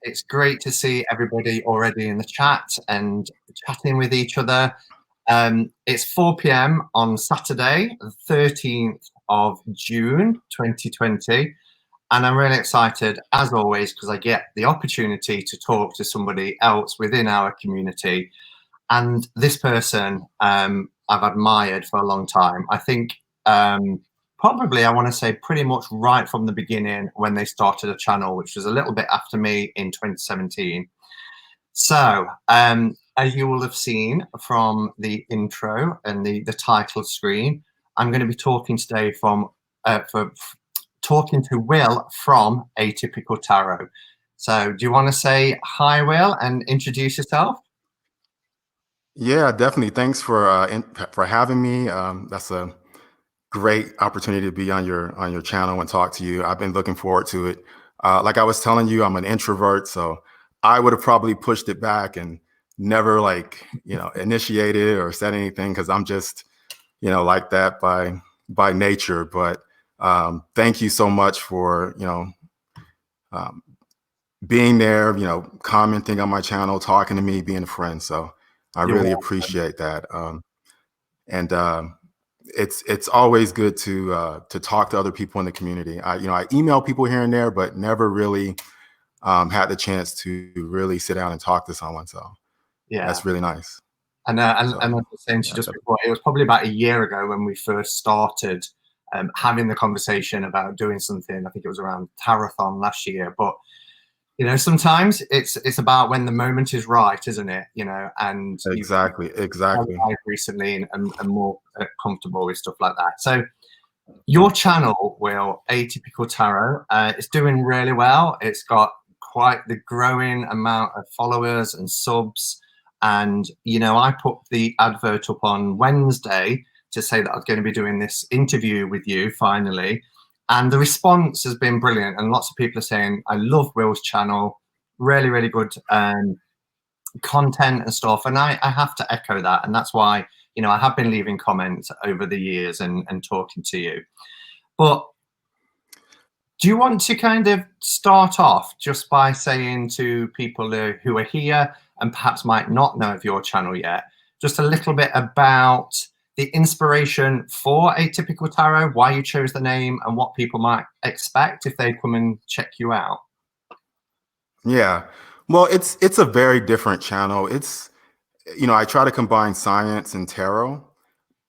It's great to see everybody already in the chat and chatting with each other. It's 4 p.m. on Saturday, the 13th of June 2020. And I'm really excited, as always, because I get the opportunity to talk to somebody else within our community. And this person I've admired for a long time. I think probably, I want to say, pretty much right from the beginning when they started a channel, which was a little bit after me in 2017. So as you will have seen from the intro and the title screen, I'm going to be talking today talking to Will from Atypical Tarot. So do you want to say hi, Will, and introduce yourself? Yeah, definitely. Thanks for having me. That's a great opportunity to be on your channel and talk to you. I've been looking forward to it. Like I was telling you, I'm an introvert, so I would have probably pushed it back and never initiated or said anything because I'm just like that by nature. But thank you so much for being there, commenting on my channel, talking to me, being a friend. So I really appreciate that. It's always good to talk to other people in the community. I email people here and there, but never really had the chance to really sit down and talk to someone. So yeah, that's really nice. And I was saying to you just before, it was probably about a year ago when we first started having the conversation about doing something. I think it was around Tarathon last year, but sometimes it's about when the moment is right, isn't it? And exactly. Recently and more comfortable with stuff like that. So your channel, Will, Atypical Tarot, it's doing really well. It's got quite the growing amount of followers and subs. And I put the advert up on Wednesday to say that I was going to be doing this interview with you finally. And the response has been brilliant. And lots of people are saying, I love Will's channel, really, really good content and stuff. And I have to echo that. And that's why, I have been leaving comments over the years and talking to you. But do you want to kind of start off just by saying to people who are here and perhaps might not know of your channel yet, just a little bit about the inspiration for Atypical Tarot, why you chose the name, and what people might expect if they come and check you out? Yeah, well, it's a very different channel. It's, I try to combine science and tarot,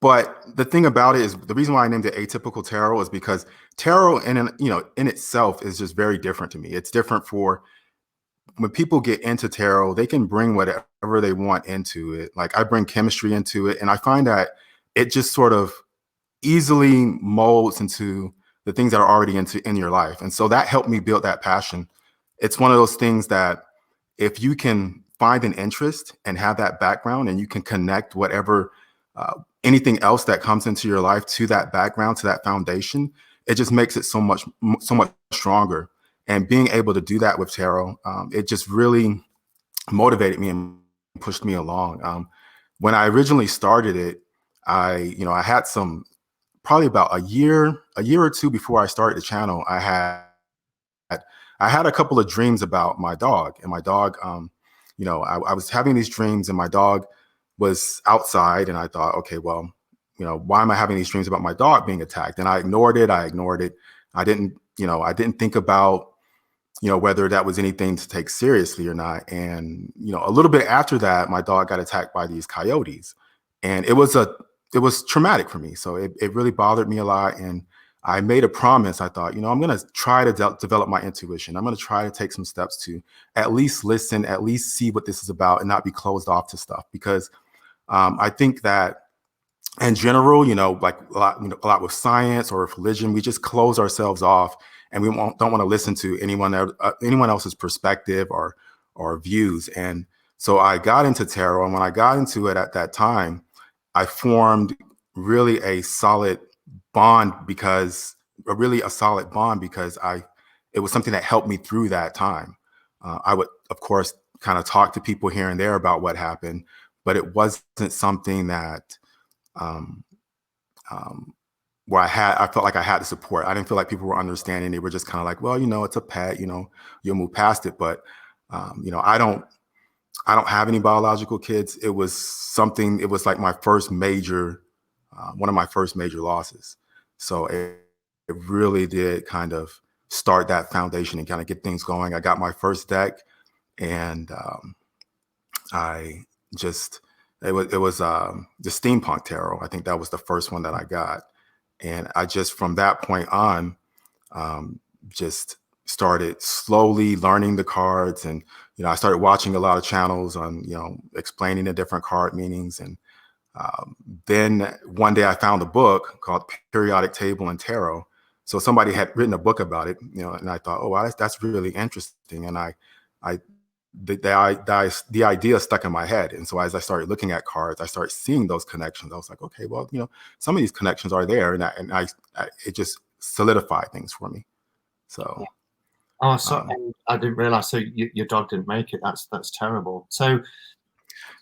but the thing about it is the reason why I named it Atypical Tarot is because tarot in itself is just very different to me. It's different for when people get into tarot, they can bring whatever they want into it. Like I bring chemistry into it, and I find that it just sort of easily molds into the things that are already in your life. And so that helped me build that passion. It's one of those things that if you can find an interest and have that background and you can connect whatever, anything else that comes into your life to that background, to that foundation, it just makes it so much stronger. And being able to do that with tarot, it just really motivated me and pushed me along. When I originally started it, I had probably about a year or two before I started the channel, I had a couple of dreams about my dog. And my dog, I was having these dreams and my dog was outside, and I thought, okay, well, why am I having these dreams about my dog being attacked? And I ignored it. I didn't think about, whether that was anything to take seriously or not. And, a little bit after that, my dog got attacked by these coyotes, and it was traumatic for me. So it really bothered me a lot. And I made a promise. I thought, I'm going to try to develop my intuition. I'm going to try to take some steps to at least listen, at least see what this is about and not be closed off to stuff. Because I think that in general, like a lot with science or with religion, we just close ourselves off and we don't want to listen to anyone else's perspective or views. And so I got into tarot. And when I got into it at that time, I formed really a solid bond because it was something that helped me through that time. I would, of course, kind of talk to people here and there about what happened, but it wasn't something that where I felt like I had the support. I didn't feel like people were understanding. They were just kind of like, well, it's a pet, you'll move past it. But I don't have any biological kids. It was something. It was like my first major, one of my first major losses. So it really did kind of start that foundation and kind of get things going. I got my first deck, and I just it was the steampunk tarot. I think that was the first one that I got, and I just from that point on, just started slowly learning the cards, and I started watching a lot of channels on explaining the different card meanings, and then one day I found a book called Periodic Table and Tarot. So somebody had written a book about it, and I thought, oh, wow, that's really interesting, and I the idea stuck in my head. And so as I started looking at cards, I started seeing those connections. I was like, okay, well, some of these connections are there, and I it just solidified things for me. So, oh, so and I didn't realize. So your dog didn't make it. That's terrible. So,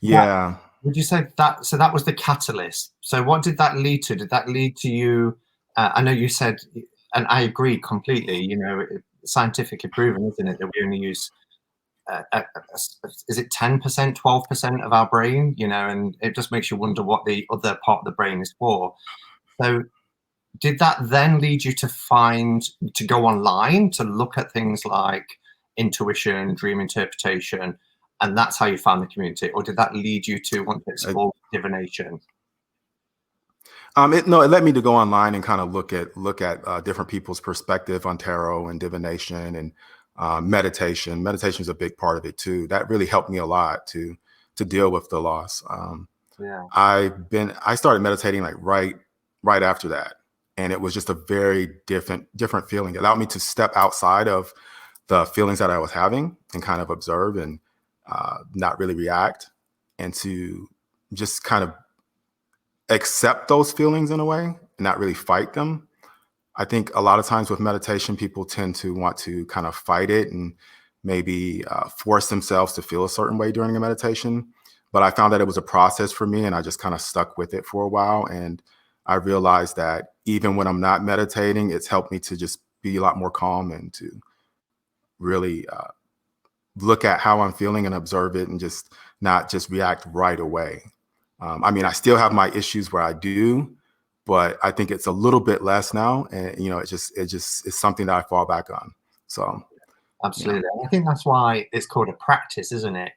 yeah. Would you say that? So that was the catalyst. So what did that lead to? Did that lead to you? I know you said, and I agree completely. Scientifically proven, isn't it, that we only use is it 10%, 12% of our brain? And it just makes you wonder what the other part of the brain is for. So did that then lead you to go online to look at things like intuition, dream interpretation, and that's how you found the community? Or did that lead you to want to explore divination? It led me to go online and kind of look at different people's perspective on tarot and divination and meditation. Meditation is a big part of it too. That really helped me a lot to deal with the loss. Yeah. I started meditating like right after that, and it was just a very different feeling. It allowed me to step outside of the feelings that I was having and kind of observe and not really react, and to just kind of accept those feelings in a way and not really fight them. I think a lot of times with meditation, people tend to want to kind of fight it and maybe force themselves to feel a certain way during a meditation. But I found that it was a process for me, and I just kind of stuck with it for a while. And I realized that even when I'm not meditating, it's helped me to just be a lot more calm and to really look at how I'm feeling and observe it, and just not just react right away. I mean, I still have my issues where I do, but I think it's a little bit less now, and it's something that I fall back on. So, absolutely, I think that's why it's called a practice, isn't it?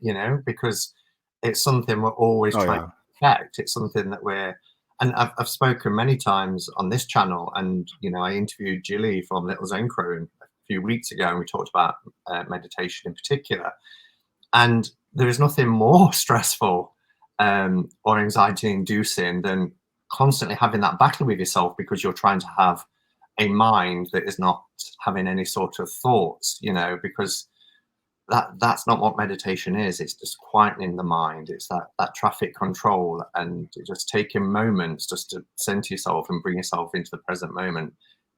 Because it's something we're always trying to perfect. It's something that and I've spoken many times on this channel, and I interviewed Jilly from Little Zone Crow a few weeks ago, and we talked about meditation in particular. And there is nothing more stressful or anxiety-inducing than constantly having that battle with yourself, because you're trying to have a mind that is not having any sort of thoughts, because that's not what meditation is. It's just quietening the mind. It's that traffic control, and just taking moments just to center yourself and bring yourself into the present moment.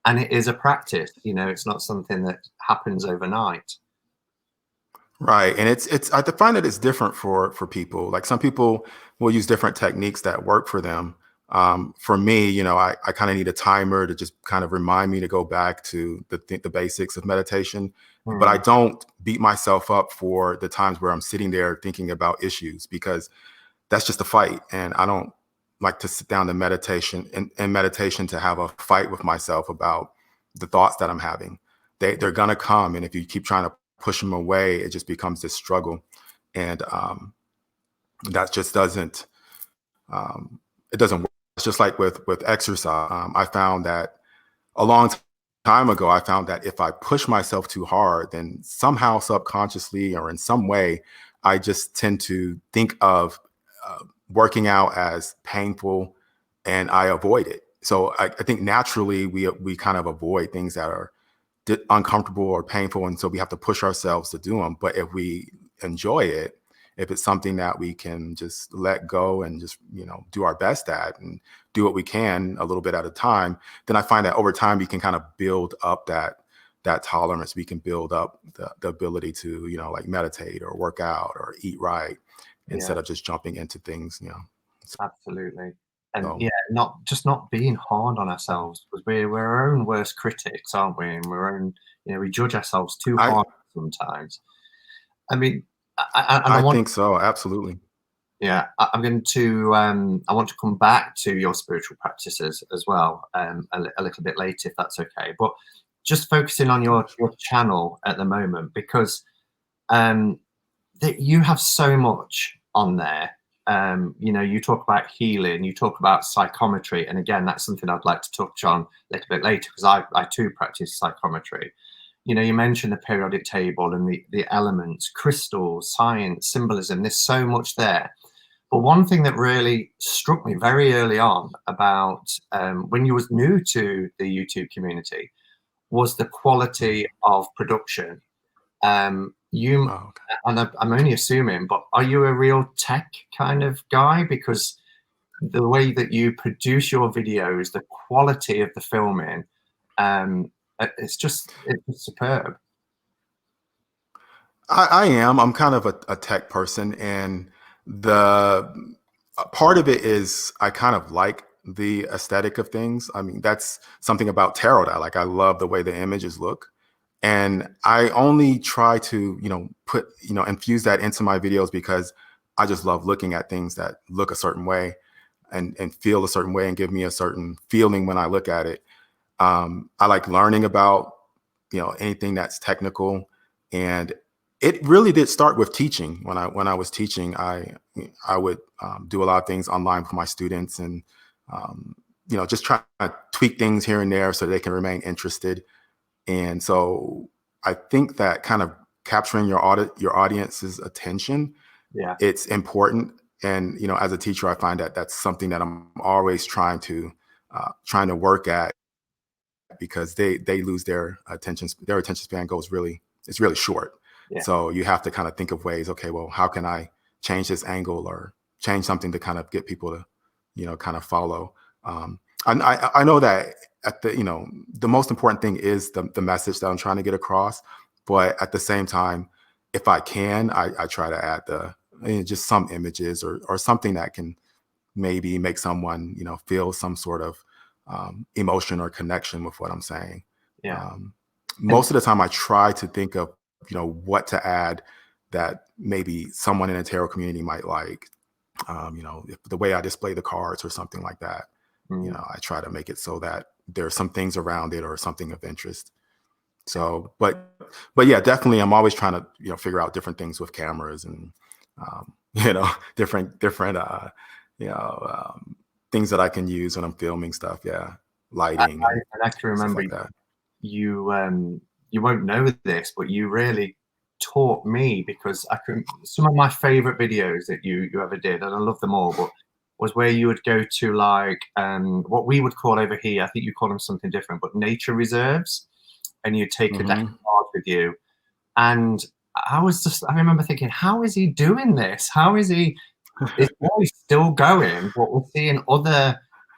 And it is a practice, it's not something that happens overnight. Right. And I find that it's different for people. Like some people will use different techniques that work for them. For me, I kind of need a timer to just kind of remind me to go back to the basics of meditation. But I don't beat myself up for the times where I'm sitting there thinking about issues, because that's just a fight. And I don't like to sit down to meditation to have a fight with myself about the thoughts that I'm having. They're gonna come, and if you keep trying to push them away, it just becomes this struggle, and that just doesn't it doesn't work. It's just like with exercise. I found that a long time ago, I found that if I push myself too hard, then somehow subconsciously or in some way, I just tend to think of working out as painful, and I avoid it. So I think naturally we kind of avoid things that are uncomfortable or painful, and so we have to push ourselves to do them. But if we enjoy it, if it's something that we can just let go and just do our best at and do what we can a little bit at a time, then I find that over time we can kind of build up that tolerance. We can build up the ability to like meditate or work out or eat right, instead of just jumping into things. Absolutely. And not being hard on ourselves, because we're our own worst critics, aren't we? And we judge ourselves too hard sometimes. I mean, and I I want, think so. Absolutely. yeah, I'm going to, I want to come back to your spiritual practices as well, a little bit later, if that's okay. But just focusing on your channel at the moment, because um, that you have so much on there. You know, you talk about healing, you talk about psychometry, and again, that's something I'd like to touch on a little bit later because I too practice psychometry. You know, you mentioned the periodic table and the elements, crystals, science, symbolism. There's so much there. But one thing that really struck me very early on about when you was new to the YouTube community was the quality of production. You, Oh, okay. and I'm only assuming, but are you a real tech kind of guy? Because the way that you produce your videos, the quality of the filming, um, it's superb. I am. I'm kind of a tech person, and the part of it is I kind of like the aesthetic of things. I mean, that's something about tarot that I like. I love the way the images look, and I only try to, put, infuse that into my videos because I just love looking at things that look a certain way and feel a certain way and give me a certain feeling when I look at it. I like learning about, anything that's technical, and it really did start with teaching. When I was teaching, I would do a lot of things online for my students, and just try to tweak things here and there so they can remain interested. And so I think that kind of capturing your audience's attention, Yeah, it's important. And as a teacher, I find that that's something that I'm always trying to work at, because they lose their attention span it's really short. yeah, So you have to kind of think of ways, okay, well, how can I change this angle or change something to kind of get people to, kind of follow. I know that at the most important thing is the message that I'm trying to get across, but at the same time, if I can, I try to add just some images or something that can maybe make someone, feel some sort of emotion or connection with what I'm saying. yeah. Um, And Most of the time, I try to think of, what to add that maybe someone in a tarot community might like. If the way I display the cards or something like that. mm, I try to make it so that there are some things around it or something of interest. yeah, So, but yeah, definitely, I'm always trying to figure out different things with cameras and different you know things that I can use when I'm filming stuff. Yeah, lighting and I can stuff remember like that. you won't know this, but you really taught me because I can. Some of my favorite videos that you ever did, and I love them all, but was where you would go to like what we would call over here. I think you call them something different, but nature reserves, and you'd take a deck of Hmm. cards with you. And I remember thinking, how is he doing this? How is he? It's always still going, but we're seeing other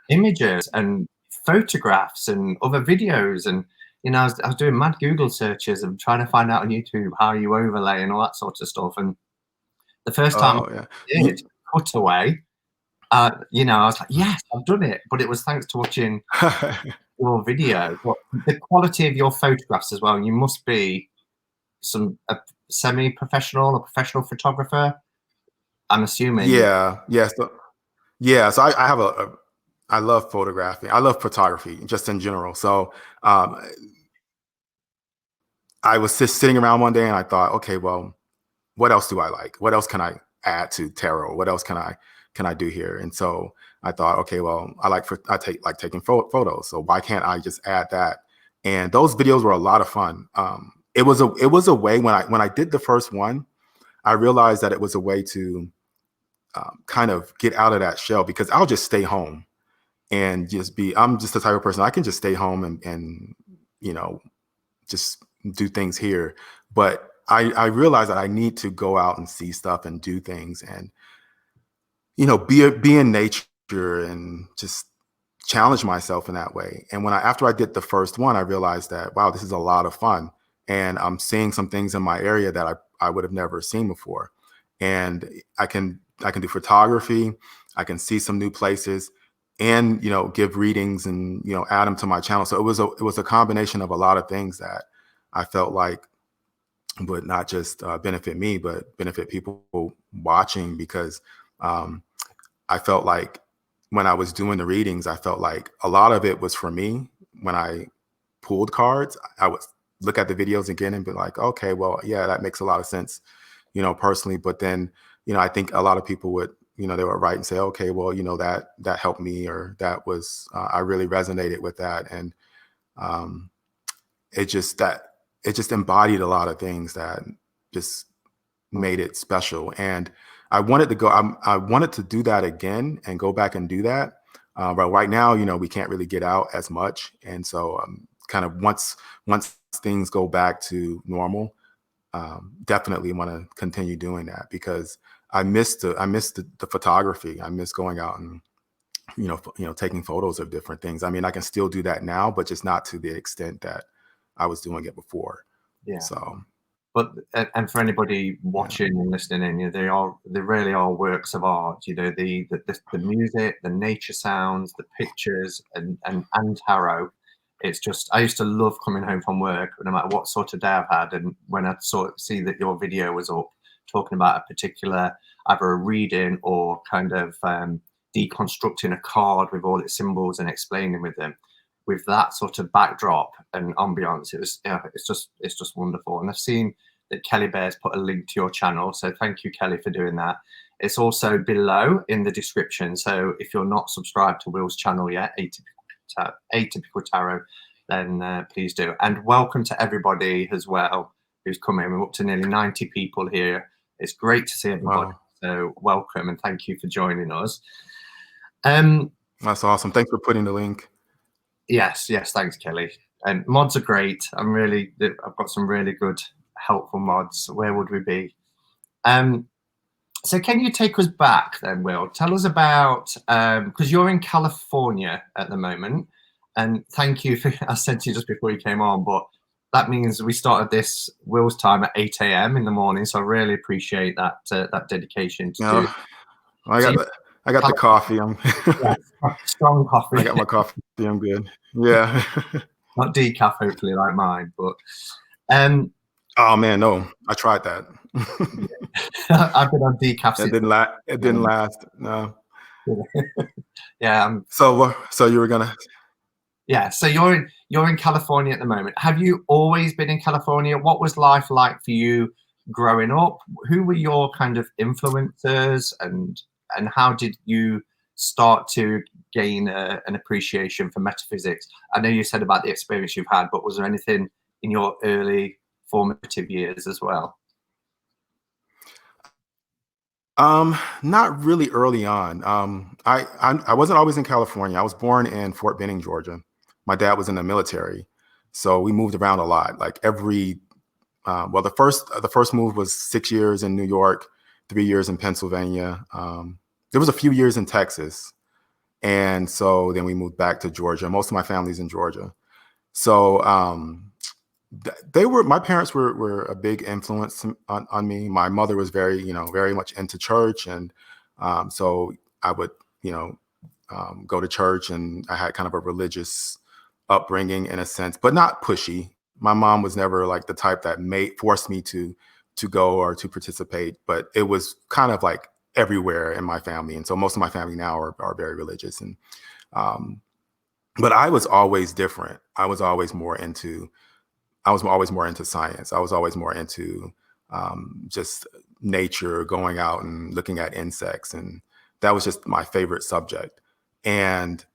images and photographs and other videos. And, you know, I was doing mad Google searches and trying to find out on YouTube how you overlay and all that sort of stuff. And the first time I Oh yeah. did cut away, you know, I was like, yes, I've done it. But it was thanks to watching your video. But the quality of your photographs as well, you must be a semi-professional or professional photographer. I'm assuming. Yeah, yeah. So I have I love photographing. I love photography just in general. So um, I was just sitting around one day and I thought, okay, well, what else do I like? What else can I add to tarot? What else can I do here? And so I thought, okay, well, I take like taking photos. So why can't I just add that? And those videos were a lot of fun. It was a way when I did the first one, I realized that it was a way to kind of get out of that shell, because I'll just stay home and I'm just the type of person I can just stay home and you know just do things here. But I realize that I need to go out and see stuff and do things and be in nature and just challenge myself in that way. And after I did the first one, I realized that, wow, this is a lot of fun, and I'm seeing some things in my area that I would have never seen before. And I can do photography, I can see some new places, and give readings and add them to my channel. So it was a combination of a lot of things that I felt like would not just benefit me, but benefit people watching, because um, I felt like when I was doing the readings, I felt like a lot of it was for me. When I pulled cards, I would look at the videos again and be like, okay, well, yeah, that makes a lot of sense, personally. But then, I think a lot of people would, they would write and say, okay, well, that helped me, or that was, I really resonated with that. And um, it just embodied a lot of things that just made it special. And I wanted to do that again and go back and do that. But right now, we can't really get out as much. And so kind of once things go back to normal, definitely want to continue doing that, because I missed the photography. I miss going out and, taking photos of different things. I mean, I can still do that now, but just not to the extent that I was doing it before. Yeah. So, But and for anybody yeah. watching and listening in, they really are works of art. The music, the nature sounds, the pictures, and tarot. It's just, I used to love coming home from work, no matter what sort of day I've had, and when I see that your video was up talking about a particular, either a reading or kind of deconstructing a card with all its symbols and explaining with them, with that sort of backdrop and ambiance, it's just wonderful. And I've seen that Kelly Bear's put a link to your channel, so thank you, Kelly, for doing that. It's also below in the description, so if you're not subscribed to Will's channel yet, Atypical Tarot, then please do. And welcome to everybody as well who's come in. We're up to nearly 90 people here. It's great to see everybody. Wow. So welcome, and thank you for joining us. That's awesome. Thanks for putting the link. Yes, thanks, Kelly. And mods are great. I've got some really good, helpful mods. Where would we be? So can you take us back then, Will? Tell us about, because you're in California at the moment, and thank you for, I said to you just before you came on, but that means we started this Will's time at 8 a.m. in the morning, so I really appreciate that that dedication to do. I got the coffee. Yeah, strong coffee. I got my coffee. I'm good. Yeah. Not decaf, hopefully, like mine, but oh man, no, I tried that. I've been on decaf. It didn't last. No. Yeah. So you were gonna. Yeah. So you're in California at the moment. Have you always been in California? What was life like for you growing up? Who were your kind of influencers, and how did you start to gain an appreciation for metaphysics? I know you said about the experience you've had, but was there anything in your early formative years as well? Not really early on. I wasn't always in California. I was born in Fort Benning, Georgia. My dad was in the military, so we moved around a lot. Like well, the first move was 6 years in New York, 3 years in Pennsylvania. There was a few years in Texas, and so then we moved back to Georgia. Most of my family's in Georgia, so my parents were a big influence on me. My mother was very much into church, and so I would go to church, and I had kind of a religious upbringing in a sense, but not pushy. My mom was never like the type that forced me to go or to participate, but it was kind of like everywhere in my family. And so most of my family now are very religious, and but I was always different. I was always more into science. I was always more into just nature, going out and looking at insects, and that was just my favorite subject. And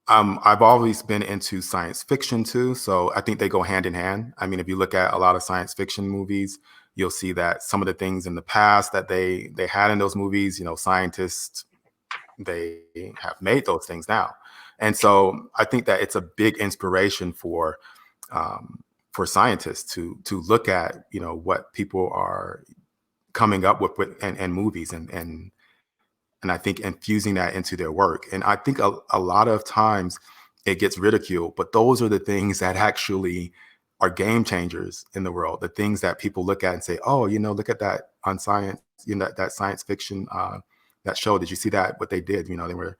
I've always been into science fiction too, so I think they go hand in hand. I mean, if you look at a lot of science fiction movies, you'll see that some of the things in the past that they had in those movies, scientists, they have made those things now. And so I think that it's a big inspiration for scientists to look at what people are coming up with and movies, and I think infusing that into their work. And I think a lot of times it gets ridiculed, but those are the things that actually are game changers in the world. The things that people look at and say, oh, look at that on science, that science fiction, that show. Did you see that, what they did? They were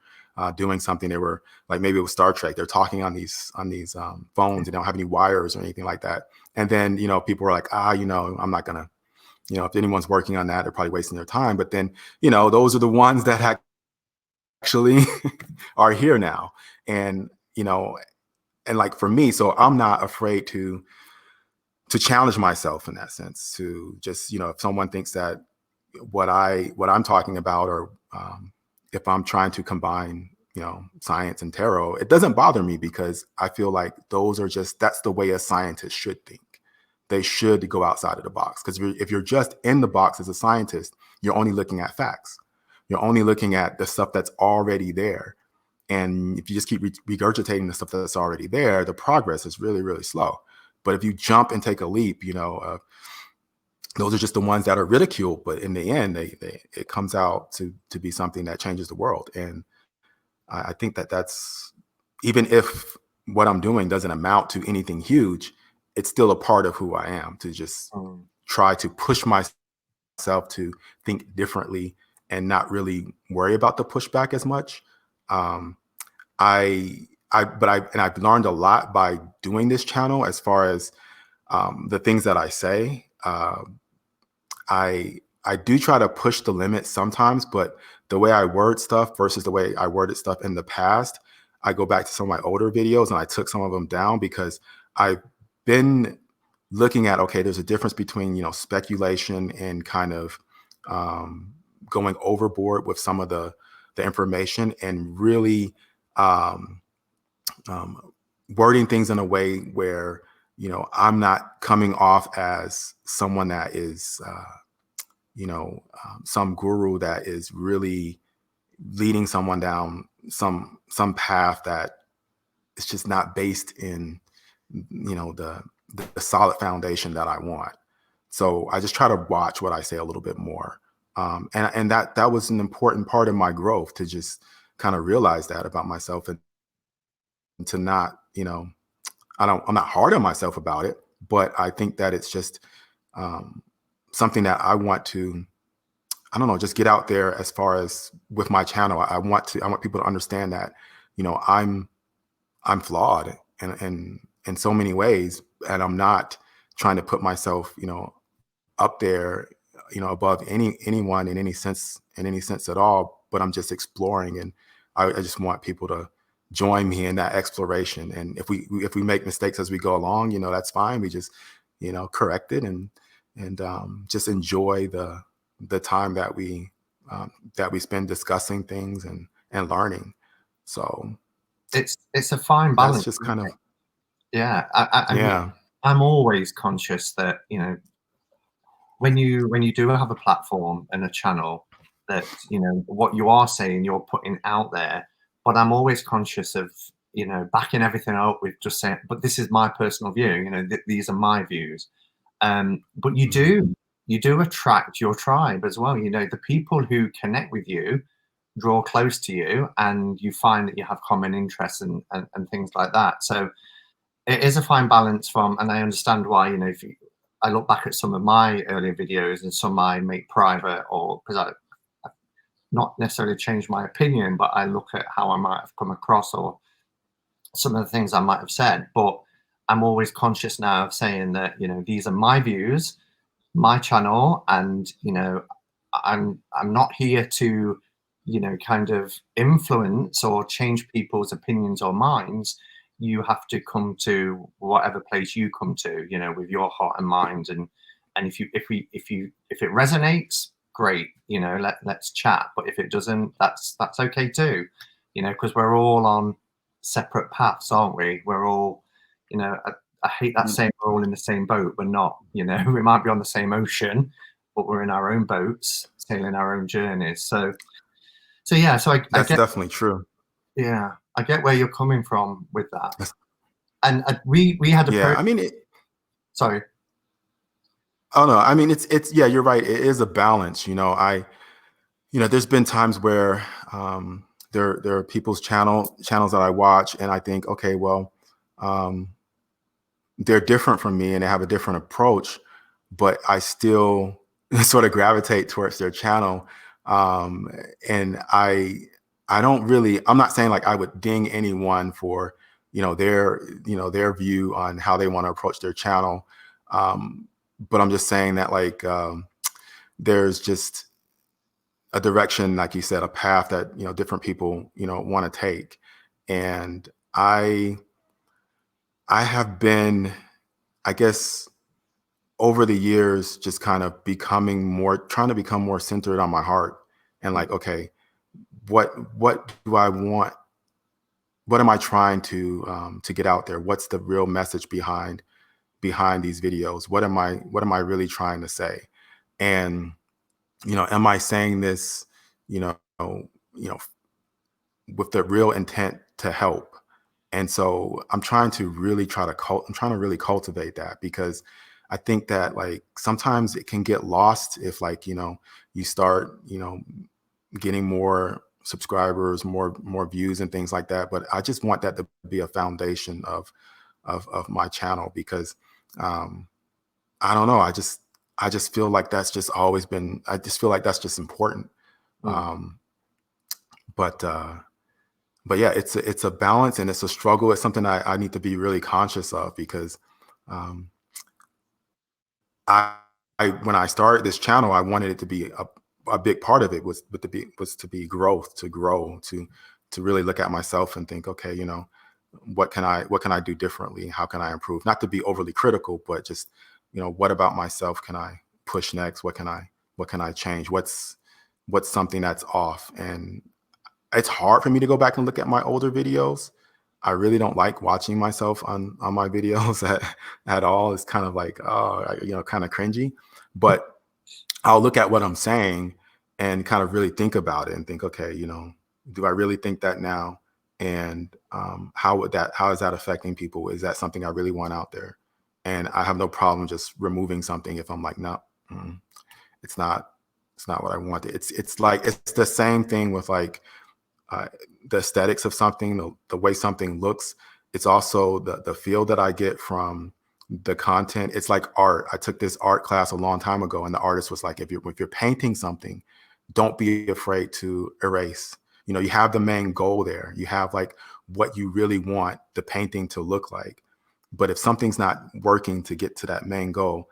doing something. They were like, maybe it was Star Trek. They're talking on these phones. They don't have any wires or anything like that. And then, people were like, I'm not gonna, if anyone's working on that, they're probably wasting their time. But then, those are the ones that actually are here now. And, and like for me, so I'm not afraid to challenge myself in that sense, to just, if someone thinks that what I'm talking about, or if I'm trying to combine, science and tarot, it doesn't bother me, because I feel like that's the way a scientist should think. They should go outside of the box, because if you're just in the box as a scientist, you're only looking at facts. You're only looking at the stuff that's already there. And if you just keep regurgitating the stuff that's already there, the progress is really, really slow. But if you jump and take a leap, those are just the ones that are ridiculed. But in the end, it comes out to be something that changes the world. And I think that's, even if what I'm doing doesn't amount to anything huge, it's still a part of who I am, to just try to push myself to think differently and not really worry about the pushback as much. I've learned a lot by doing this channel, as far as the things that I say. I do try to push the limits sometimes, but the way I word stuff versus the way I worded stuff in the past, I go back to some of my older videos and I took some of them down, because I've been looking at, okay, there's a difference between, speculation and kind of going overboard with some of the information, and really wording things in a way where, I'm not coming off as someone that is, some guru that is really leading someone down some path that is just not based in, the solid foundation that I want. So I just try to watch what I say a little bit more. And that was an important part of my growth, to just kind of realize that about myself, and to not, I'm not hard on myself about it, but I think that it's just something that I want to, I don't know, just get out there. As far as with my channel, I want people to understand that, I'm flawed in so many ways, and I'm not trying to put myself, up there, above anyone in any sense at all. But I'm just exploring, and I just want people to join me in that exploration. And if we make mistakes as we go along, that's fine. We just, correct it, and just enjoy the time that we spend discussing things and learning. So it's a fine that's balance, just isn't kind of, it? Yeah, I mean, yeah. I'm always conscious that, when you do have a platform and a channel, that, what you are saying, you're putting out there. But I'm always conscious of, backing everything up with just saying, but this is my personal view, these are my views. But you do attract your tribe as well. The people who connect with you draw close to you, and you find that you have common interests and things like that. So it is a fine balance and I understand why, if I look back at some of my earlier videos, and some I make private, or because I've not necessarily changed my opinion, but I look at how I might have come across, or some of the things I might have said. But I'm always conscious now of saying that, these are my views, my channel, and, I'm not here to, kind of influence or change people's opinions or minds. You have to come to whatever place you come to, with your heart and mind. And if it resonates, great, let's chat. But if it doesn't, that's okay too, because we're all on separate paths, aren't we? We're all, I hate that saying, we're all in the same boat. We're not, we might be on the same ocean, but we're in our own boats, sailing our own journeys. So yeah, so I That's get, definitely true. yeah, I get where you're coming from with that. And we had Yeah, I mean, sorry. oh no, I mean, it's yeah, you're right. It is a balance. There's been times where there are people's channels that I watch, and I think, okay, well, they're different from me and they have a different approach, but I still sort of gravitate towards their channel. And I don't really, I'm not saying like I would ding anyone for, their view on how they want to approach their channel. But I'm just saying that like, there's just a direction, like you said, a path that, different people, want to take. And I have been, I guess, over the years, just kind of trying to become more centered on my heart and like, okay, what do I want? What am I trying to get out there? What's the real message behind these videos? What am I really trying to say? And am I saying this, you know, you know, with the real intent to help? And so I'm trying to really cultivate that, because I think that like sometimes it can get lost if like, you start, getting more subscribers, more views and things like that. But I just want that to be a foundation of my channel, because I don't know, I just feel like that's just always been, I just feel like that's just important. Um, but yeah, it's a balance and it's a struggle. It's something I need to be really conscious of, because um, I, when I started this channel, I wanted it to be a big part of it was to be growth, to grow, to really look at myself and think, okay, what can I do differently? How can I improve? Not to be overly critical, but just, what about myself can I push next? What can I change? What's something that's off? And it's hard for me to go back and look at my older videos. I really don't like watching myself on my videos at all. It's kind of like, oh, kind of cringy. But I'll look at what I'm saying and kind of really think about it and think, okay, do I really think that now? And how is that affecting people? Is that something I really want out there? And I have no problem just removing something if I'm like, no, it's not, what I wanted. It's like, it's the same thing with like, uh, the aesthetics of something, the way something looks. It's also the feel that I get from the content. It's like art. I took this art class a long time ago, and the artist was like, if you're painting something, don't be afraid to erase. You have the main goal there. You have like what you really want the painting to look like. But if something's not working to get to that main goal,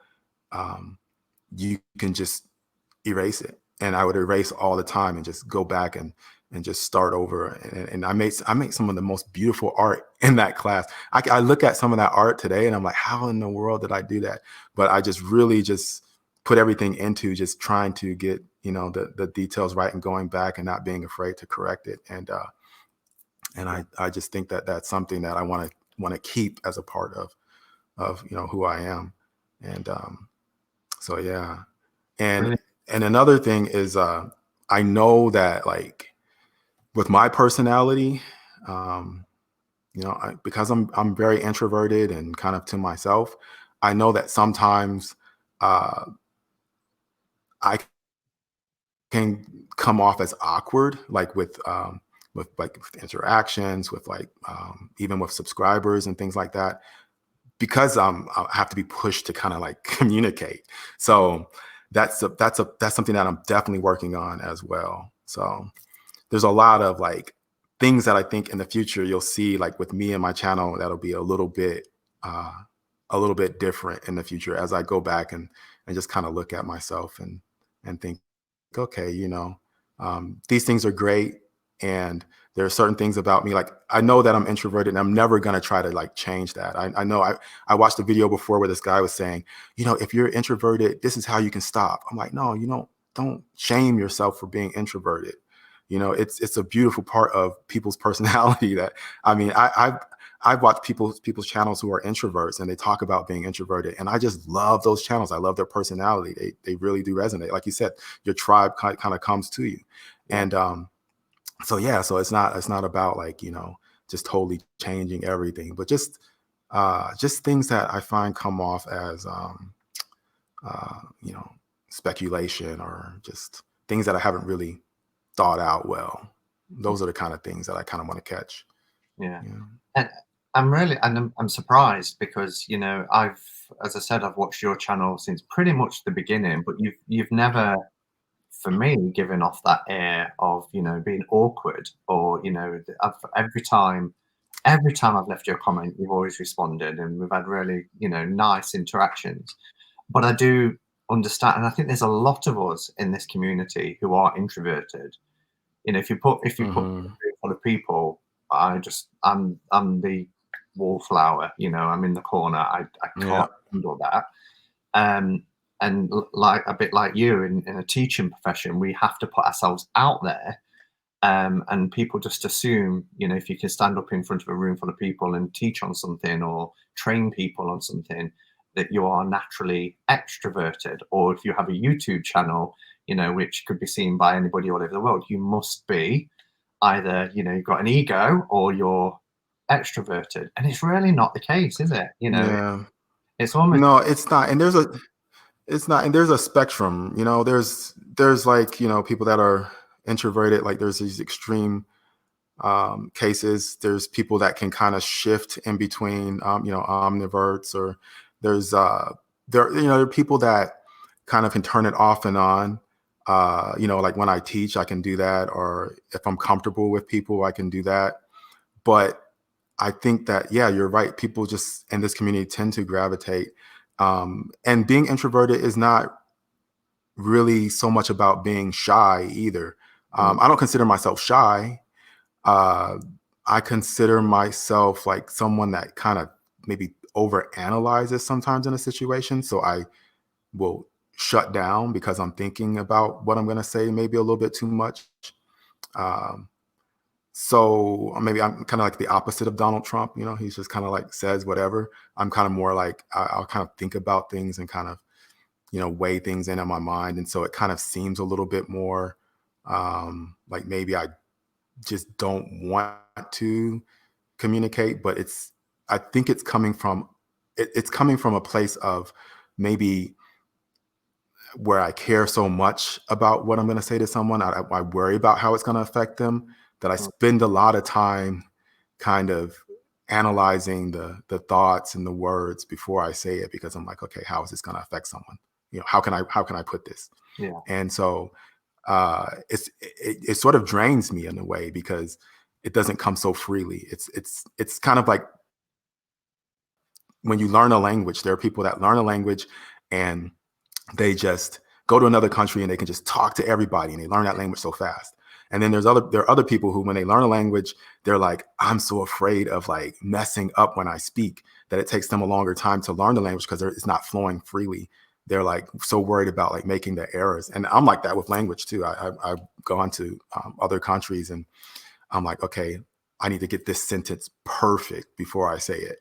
um, you can just erase it. And I would erase all the time and just go back and just start over. And I make some of the most beautiful art in that class. I look at some of that art today and I'm like, how in the world did I do that? But I just really just put everything into just trying to get, the details right and going back and not being afraid to correct it. And I just think that that's something that I want to keep as a part of who I am. And so yeah. And Really? and another thing is I know that like with my personality, um, because I'm very introverted and kind of to myself, I know that sometimes uh, I can come off as awkward, like with interactions, with like even with subscribers and things like that, because I have to be pushed to kind of like communicate. So that's something that I'm definitely working on as well. So there's a lot of like things that I think in the future you'll see like with me and my channel that'll be uh, a little bit different in the future as I go back and just kind of look at myself and think, okay, these things are great. And there are certain things about me, like I know that I'm introverted and I'm never going to try to like change that. I know I watched a video before where this guy was saying, if you're introverted, this is how you can stop. I'm like, no, don't shame yourself for being introverted. It's a beautiful part of people's personality that, I mean, I've watched people's channels who are introverts and they talk about being introverted, and I just love those channels. I love their personality. They really do resonate. Like you said, your tribe kind of comes to you. And so yeah, so it's not about like, just totally changing everything, but just things that I find come off as uh, you know, speculation, or just things that I haven't really thought out well. Those are the kind of things that I kind of want to catch. Yeah. Yeah. And I'm surprised because, as I said, I've watched your channel since pretty much the beginning, but you've never for me, giving off that air of, being awkward, or, every time I've left you a comment, you've always responded, and we've had really, nice interactions. But I do understand, and I think there's a lot of us in this community who are introverted. If you put a Hmm. room full of people, I'm the wallflower. I'm in the corner. I Yeah. can't handle that. Um, and like a bit like you in a teaching profession, we have to put ourselves out there. And people just assume, if you can stand up in front of a room full of people and teach on something or train people on something, that you are naturally extroverted. Or if you have a YouTube channel, which could be seen by anybody all over the world, you must be either, you've got an ego or you're extroverted. And it's really not the case, is it? Yeah. It's almost, No, it's not. And it's not. And there's a spectrum, there's like, people that are introverted, like there's these extreme cases. There's people that can kind of shift in between, omniverts, or there's there are people that kind of can turn it off and on. Like when I teach, I can do that, or if I'm comfortable with people, I can do that. But I think that, yeah, you're right. People just in this community tend to gravitate. And being introverted is not really so much about being shy either. mm, I don't consider myself shy. uh, I consider myself like someone that kind of maybe over analyzes sometimes in a situation. So I will shut down because I'm thinking about what I'm going to say, maybe a little bit too much. Um, so maybe I'm kind of like the opposite of Donald Trump. He's just kind of like says whatever. I'm kind of more like I'll kind of think about things and kind of, weigh things in my mind. And so it kind of seems a little bit more like maybe I just don't want to communicate, but I think it's coming from a place of maybe where I care so much about what I'm going to say to someone. I worry about how it's going to affect them, that I mm, spend a lot of time kind of analyzing the thoughts and the words before I say it, because I'm like, okay, how is this going to affect someone? How can I put this? yeah. And so it sort of drains me in a way, because it doesn't come so freely. It's kind of like when you learn a language. There are people that learn a language and they just go to another country and they can just talk to everybody and they learn that language so fast. And then there are other people who, when they learn a language, they're like, I'm so afraid of like messing up when I speak, that it takes them a longer time to learn the language because it's not flowing freely. They're like so worried about like making the errors. And I'm like that with language too. I've gone to other countries and I'm like, okay, I need to get this sentence perfect before I say it.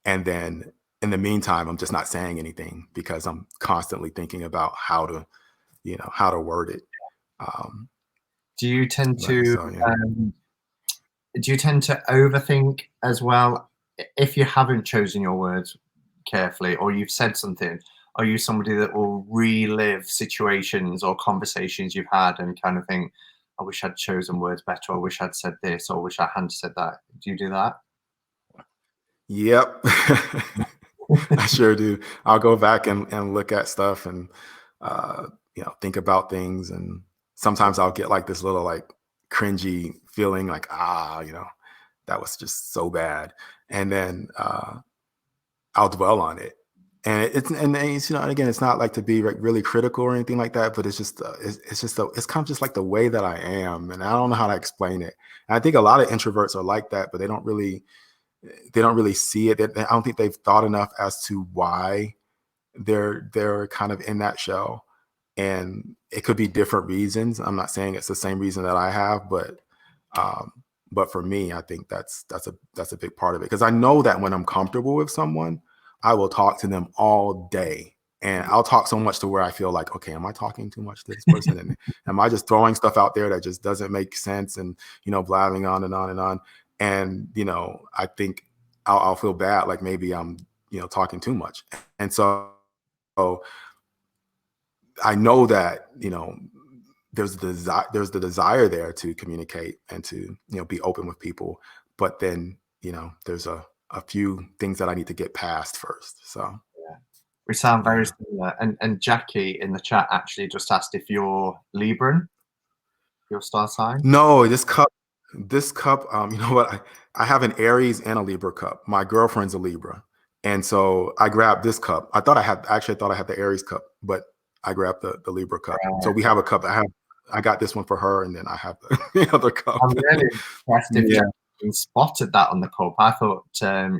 And then in the meantime, I'm just not saying anything because I'm constantly thinking about how to word it. Um, Do you tend but to so yeah. um, do you tend to overthink as well? If you haven't chosen your words carefully, or you've said something, are you somebody that will relive situations or conversations you've had and kind of think, I wish I'd chosen words better, or I wish I'd said this, or I wish I hadn't said that? Do you do that? Yep. I sure do. I'll go back and look at stuff and uh, think about things, and sometimes I'll get like this little like cringy feeling like, that was just so bad. And then I'll dwell on it. And and again, it's not like to be like really critical or anything like that, but it's kind of just like the way that I am, and I don't know how to explain it. And I think a lot of introverts are like that, but they don't really see it. I don't think they've thought enough as to why they're kind of in that shell. And it could be different reasons. I'm not saying it's the same reason that I have, um, but for me, I think that's a big part of it, because I know that when I'm comfortable with someone, I will talk to them all day. And I'll talk so much to where I feel like, okay, am I talking too much to this person? And am I just throwing stuff out there that just doesn't make sense, and blabbing on and on and on? And I think I'll feel bad, like maybe I'm talking too much. And so I know that there's the desire there to communicate and to be open with people, but then there's a few things that I need to get past first. So Yeah. We sound very Yeah. similar. And Jackie in the chat actually just asked if you're Libran, your star sign. No, this cup, you know what? I have an Aries and a Libra cup. My girlfriend's a Libra. And so I grabbed this cup. I thought I had the Aries cup, but I grabbed the Libra cup. So Right. we have a cup. I got this one for her, and then I have the other cup. I'm really impressed if Yeah. Jackie spotted that on the cup. I thought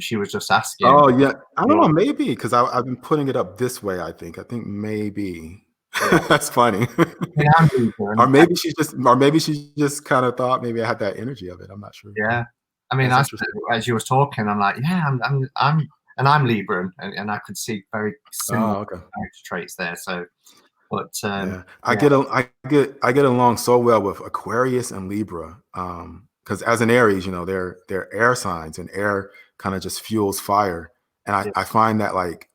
she was just asking. Oh yeah. I don't Your, know, maybe because I've been putting it up this way, I think. I think maybe. yeah, That's funny. I mean, I'm Libran. Or maybe she just kind of thought maybe I had that energy of it. I'm not sure. Yeah. I mean, That's I said, interesting. as you was talking, I'm like, yeah, and I'm Libran, and I could see very similar Oh, okay. character traits there. So, but Yeah, yeah, I get along so well with Aquarius and Libra. Because as an Aries, you know, they're air signs, and air kind of just fuels fire. And yeah, I find that like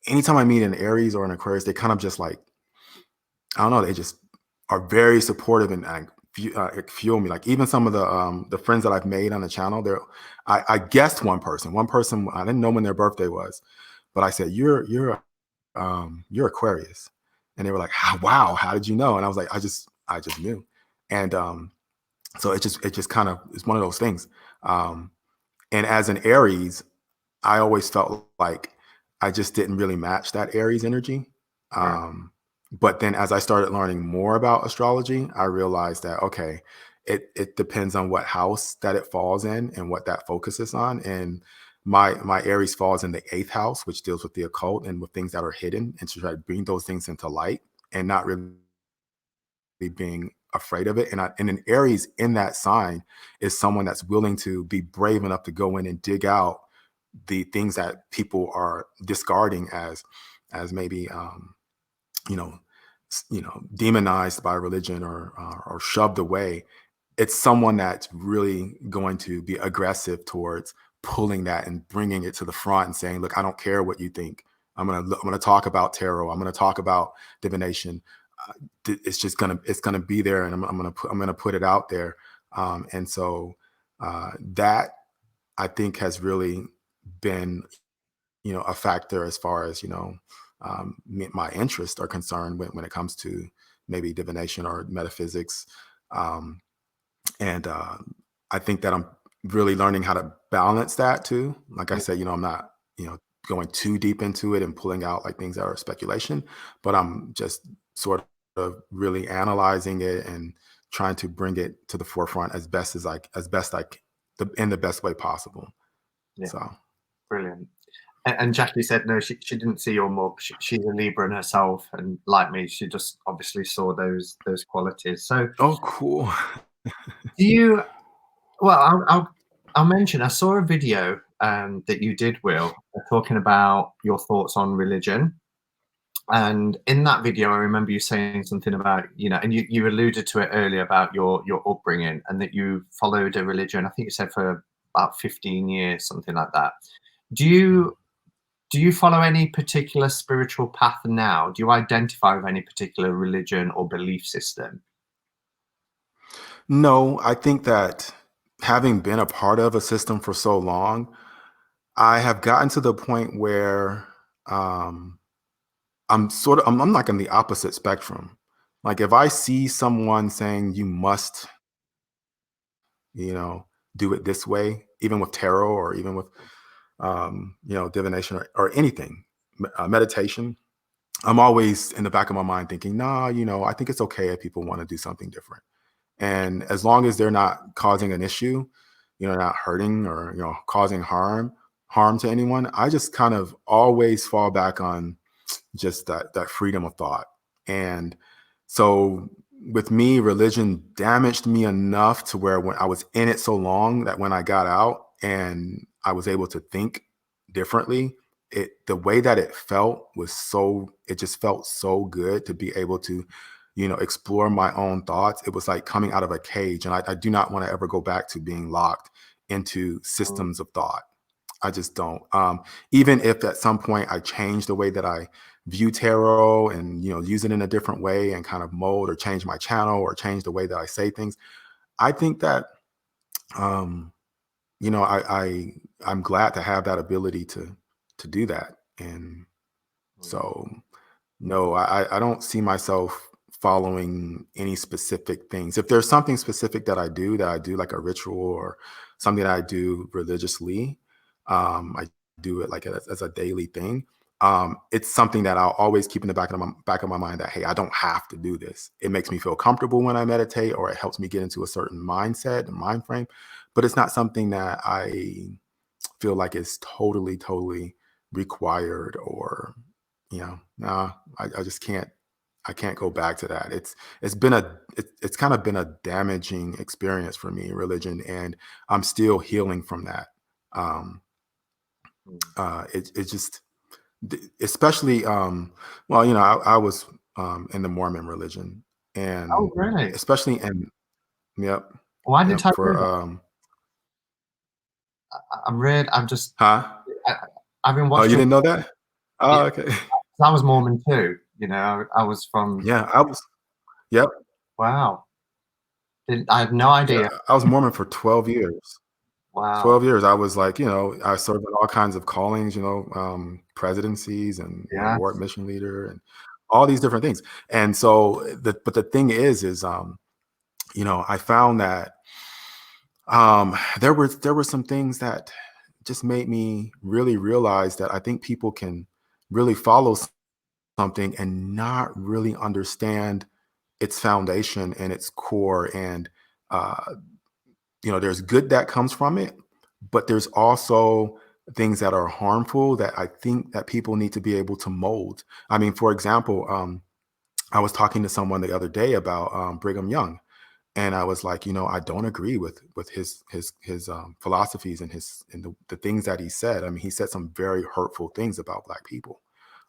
anytime I meet an Aries or an Aquarius, they kind of just like I don't know, they just are very supportive and like, fuel me. Like even some of the friends that I've made on the channel, I guessed one person I didn't know when their birthday was, but I said you're Aquarius, and they were like, wow, how did you know? And I was like, I just knew, and so it just kind of is one of those things. Um, and as an Aries, I always felt like I just didn't really match that Aries energy. right, But then as I started learning more about astrology, I realized that okay, it depends on what house that it falls in and what that focuses on. And my Aries falls in the eighth house, which deals with the occult and with things that are hidden, and to try to bring those things into light and not really being afraid of it. And an Aries in that sign is someone that's willing to be brave enough to go in and dig out the things that people are discarding as maybe you know demonized by religion or shoved away. It's someone that's really going to be aggressive towards pulling that and bringing it to the front and saying, look, I don't care what you think. I'm gonna talk about tarot. I'm gonna talk about divination. It's gonna be there, and I'm gonna put it out there. And so that I think has really been a factor as far as my interests are concerned when it comes to maybe divination or metaphysics. Um, and I think that I'm really learning how to balance that too. Like I yeah, said, I'm not going too deep into it and pulling out like things that are speculation, but I'm just sort of really analyzing it and trying to bring it to the forefront as best in the best way possible. yeah, So brilliant. And Jackie said no, she didn't see your mug. She's a Libran herself, and like me, she just obviously saw those qualities. So, oh, cool. do you? Well, I'll mention. I saw a video that you did, Will, talking about your thoughts on religion. And in that video, I remember you saying something about, and you alluded to it earlier about your upbringing and that you followed a religion. I think you said for about 15 years, something like that. Do you do you follow any particular spiritual path now? Do you identify with any particular religion or belief system? No, I think that having been a part of a system for so long, I have gotten to the point where um, I'm like on the opposite spectrum. Like if I see someone saying you must, you know, do it this way, even with tarot or even with divination or anything, meditation, I'm always in the back of my mind thinking, nah, I think it's okay if people want to do something different. And as long as they're not causing an issue, not hurting or, causing harm to anyone, I just kind of always fall back on just that freedom of thought. And so with me, religion damaged me enough to where when I was in it so long that when I got out and I was able to think differently, the way that it just felt so good to be able to explore my own thoughts. It was like coming out of a cage, and I do not want to ever go back to being locked into Mm, systems of thought. I just don't. Even if at some point I change the way that I view tarot and use it in a different way and kind of mold or change my channel or change the way that I say things, I think that um, you know I I'm glad to have that ability to do that. And Mm. So no, I don't see myself following any specific things. If there's something specific that I do like a ritual or something that I do religiously, I do it like as a daily thing. It's something that I'll always keep in the back of my mind that hey, I don't have to do this. It makes me feel comfortable when I meditate, or it helps me get into a certain mindset and mind frame. But it's not something that I feel like is totally required or nah, I just can't. I can't go back to that. It's kind of been a damaging experience for me, religion, and I'm still healing from that. Um, Mm. it just especially well, I was in the Mormon religion, Oh, and really? especially in yep, Why didn't yep I know for that? I'm just, huh? I, I've been Oh, you watching. didn't know that? Yeah, Oh, okay. 'cause I was Mormon too. I was from. Yeah, I was. Yep. Wow, I had no Yeah, idea. I was Mormon for 12 years. Wow. 12 years, I was like, I served in all kinds of callings, presidencies and, ward Yes. mission leader and all these different things. And so but the thing is, I found that there were some things that just made me really realize that I think people can really follow something and not really understand its foundation and its core. And uh there's good that comes from it, but there's also things that are harmful that I think that people need to be able to mold. I mean, for example, I was talking to someone the other day about Brigham Young, and I was like, I don't agree with his philosophies and the things that he said. I mean, he said some very hurtful things about Black people,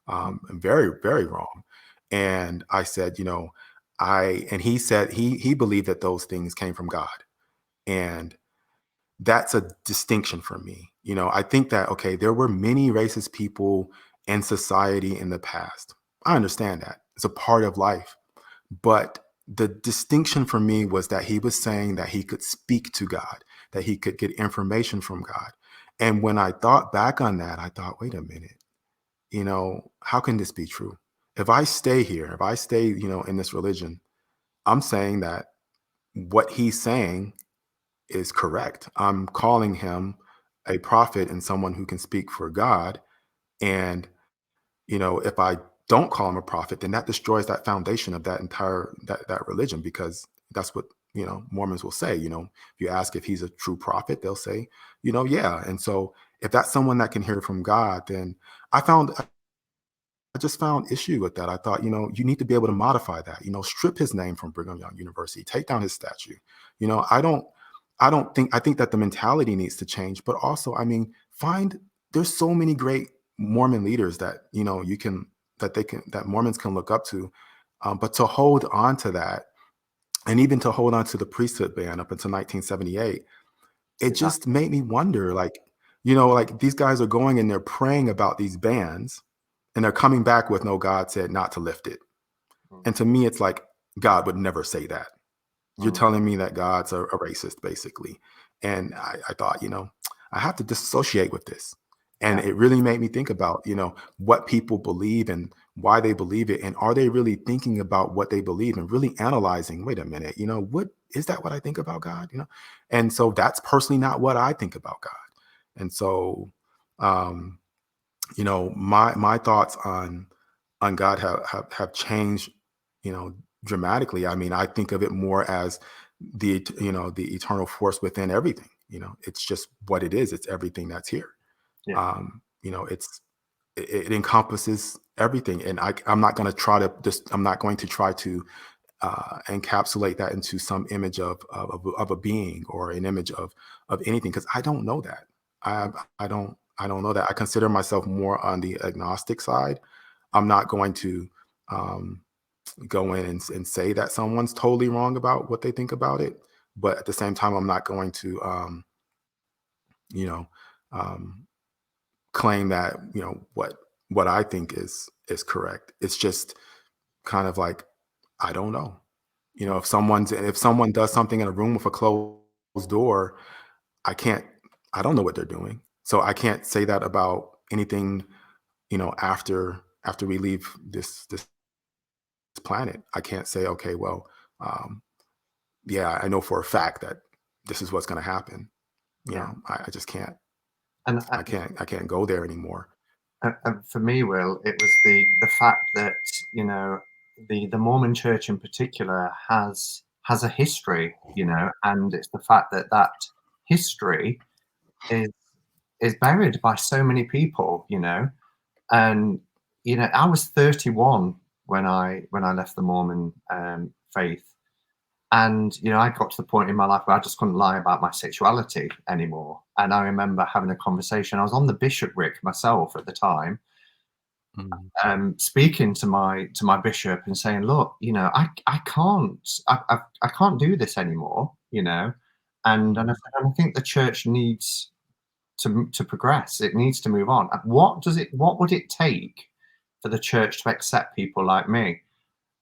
Mm. and very wrong. And I said, and he said he believed that those things came from God, and that's a distinction for me. I think that, okay, there were many racist people in society in the past. I understand that. It's a part of life. But the distinction for me was that he was saying that he could speak to God, that he could get information from God. And when I thought back on that, I thought, wait a minute, how can this be true? If I stay, in this religion, I'm saying that what he's saying is correct. I'm calling him a prophet and someone who can speak for God. And, if I don't call him a prophet, then that destroys that foundation of that entire that religion, because that's what, Mormons will say. If you ask if he's a true prophet, they'll say, yeah. And so if that's someone that can hear from God, then I just found issue with that. I thought, you need to be able to modify that, strip his name from Brigham Young University, take down his statue. I think that the mentality needs to change, but also, I mean, there's so many great Mormon leaders that, that Mormons can look up to. But to hold on to that, and even to hold on to the priesthood ban up until 1978, it just Exactly. made me wonder, like, like these guys are going and they're praying about these bans, and they're coming back with no, God said not to lift it. Mm. And to me, it's like God would never say that. You're Mm. telling me that God's a racist, basically. And I thought, I have to disassociate with this. And Yeah. it really made me think about, what people believe and why they believe it. And are they really thinking about what they believe and really analyzing, wait a minute, what is that what I think about God? And so that's personally not what I think about God. And so um, my thoughts on God have changed, dramatically. I mean, I think of it more as the eternal force within everything. It's just what it is. It's everything that's here. Yeah. It encompasses everything, and I'm not going to try to just. I'm not going to try to encapsulate that into some image of a being or an image of anything, because I don't know that. I Mm. I don't know that. I consider myself more on the agnostic side. I'm not going to um, go in and say that someone's totally wrong about what they think about it, but at the same time, I'm not going to you know um, claim that what I think is correct. It's just kind of like, I don't know. Mm. If someone does something in a room with a closed door, I can't I don't know what they're doing. So I can't say that about anything, after. after we leave this planet. I can't say, okay, well, um, yeah, I know for a fact that this is what's going to happen. Yeah. I just can't. And I can't go there anymore. for me, Will, it was the fact that, you know, the Mormon Church in particular has a history, you know, and it's the fact that that history is is buried by so many people, you know. And you know, I was 31 when I left the Mormon faith, and you know, I got to the point in my life where I just couldn't lie about my sexuality anymore. And I remember having a conversation. I was on the bishopric myself at the time, Mhm. speaking to my bishop and saying, "Look, you know, I can't do this anymore," you know. And I Mhm. said, "And I think the church needs to progress. It needs to move on. What would it take for the church to accept people like me?"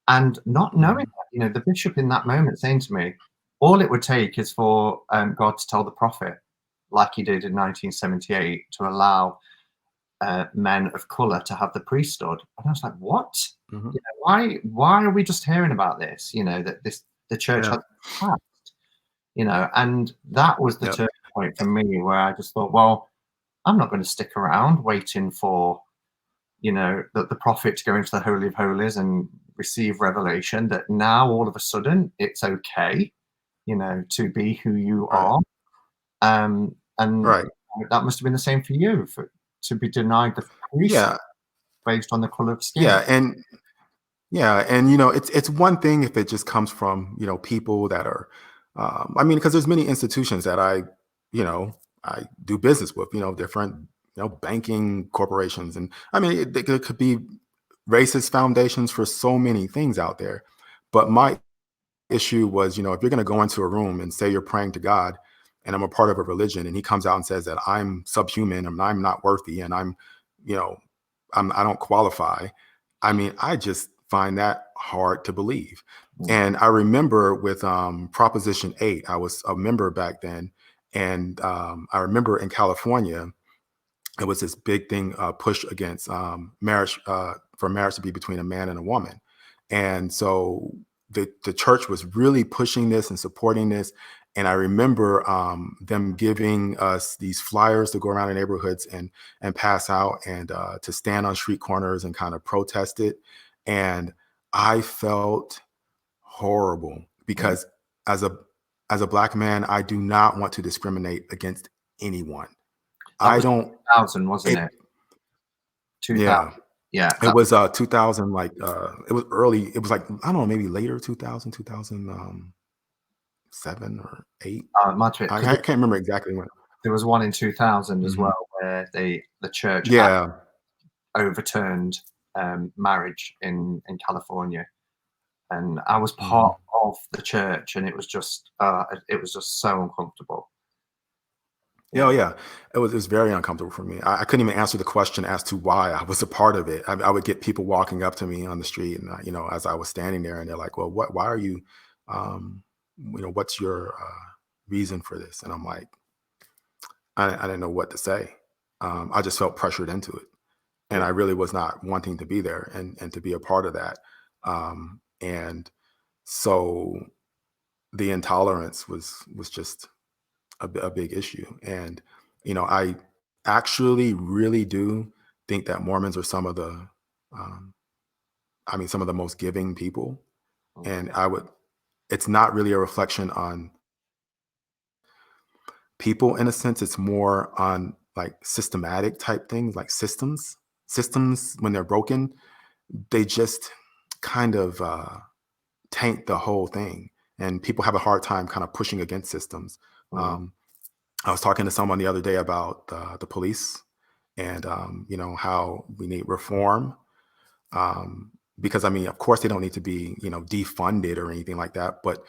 And not knowing Mhm. that, you know, the bishop in that moment saying to me, all it would take is for God to tell the prophet, like he did in 1978, to allow men of color to have the priesthood. And I was like, what? Mhm. You know, why are we just hearing about this? You know, that this the church has Yeah. passed, you know, and that was the Yep. turning point for me where I just thought, well, I'm not going to stick around waiting for, you know, the prophet to go into the Holy of Holies and receive revelation that now all of a sudden it's okay, you know, to be who you Right. are. And Right. that must have been the same for you, for to be denied the priest Yeah. based on the color of skin. Yeah. And it's one thing if it just comes from people that are, I mean, because there's many institutions that I do business with, different banking corporations, and I mean it could be racist foundations for so many things out there. But my issue was, if you're going to go into a room and say you're praying to God, and I'm a part of a religion, and he comes out and says that I'm subhuman and I'm not worthy and you know, I don't qualify. I mean, I just find that hard to believe. Mm, And I remember with Proposition 8, I was a member back then, and I remember in California it was this big thing push against marriage, for marriage to be between a man and a woman. And so the church was really pushing this and supporting this. And I remember them giving us these flyers to go around the neighborhoods and pass out, and to stand on street corners and kind of protest it. And I felt horrible mm. because as a as a black man, I do not want to discriminate against anyone. That I was don't 2000, wasn't it it? 2000. Yeah. Yeah, It that was 2000, like it was early. It was like, I don't know, maybe later 2000, 2007 or 8. might have I because can't remember exactly when. there was one in 2000 as Mhm. well where the church had Yeah. overturned marriage in California, and I was part Mhm. of the church, and it was just so uncomfortable. Yeah, oh, Yeah. yeah. It was very uncomfortable for me. I couldn't even answer the question as to why I was a part of it. I would get people walking up to me on the street, and as I was standing there, and they're like, "Well, why are you, what's your reason for this?" And I'm like, I didn't know what to say. I just felt pressured into it, and Yeah. I really was not wanting to be there and to be a part of that. And so the intolerance was just a big issue. And I actually really do think that Mormons are um, some of the most giving people. Mm, And it's not really a reflection on people in a sense. It's more on like systematic type things, like systems when they're broken, they just kind of taint the whole thing, and people have a hard time kind of pushing against systems. mm, um, I was talking to someone the other day about the police, and how we need reform, because I mean, of course they don't need to be defunded or anything like that, but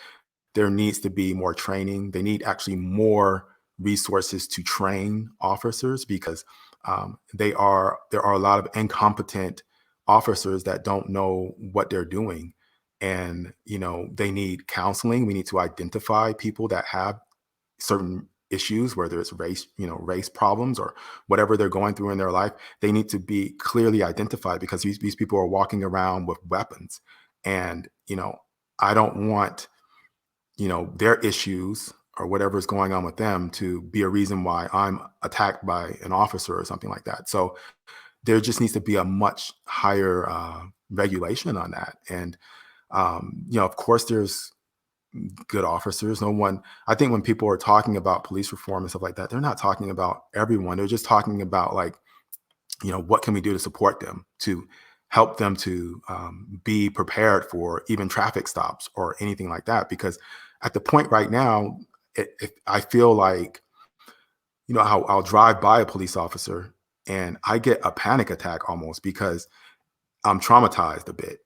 there needs to be more training. They need actually more resources to train officers, because there are a lot of incompetent officers that don't know what they're doing, and they need counseling. We need to identify people that have certain issues, whether it's race problems or whatever they're going through in their life, they need to be clearly identified, because these people are walking around with weapons. And, I don't want, their issues or whatever's going on with them to be a reason why I'm attacked by an officer or something like that. So there just needs to be a much higher regulation on that. And, of course, there's good officers. No one, I think when people are talking about police reform and stuff like that, they're not talking about everyone. They're just talking about, like, what can we do to support them, to help them to be prepared for even traffic stops or anything like that. Because at the point right now, I feel like, I'll drive by a police officer and I get a panic attack almost, because I'm traumatized a bit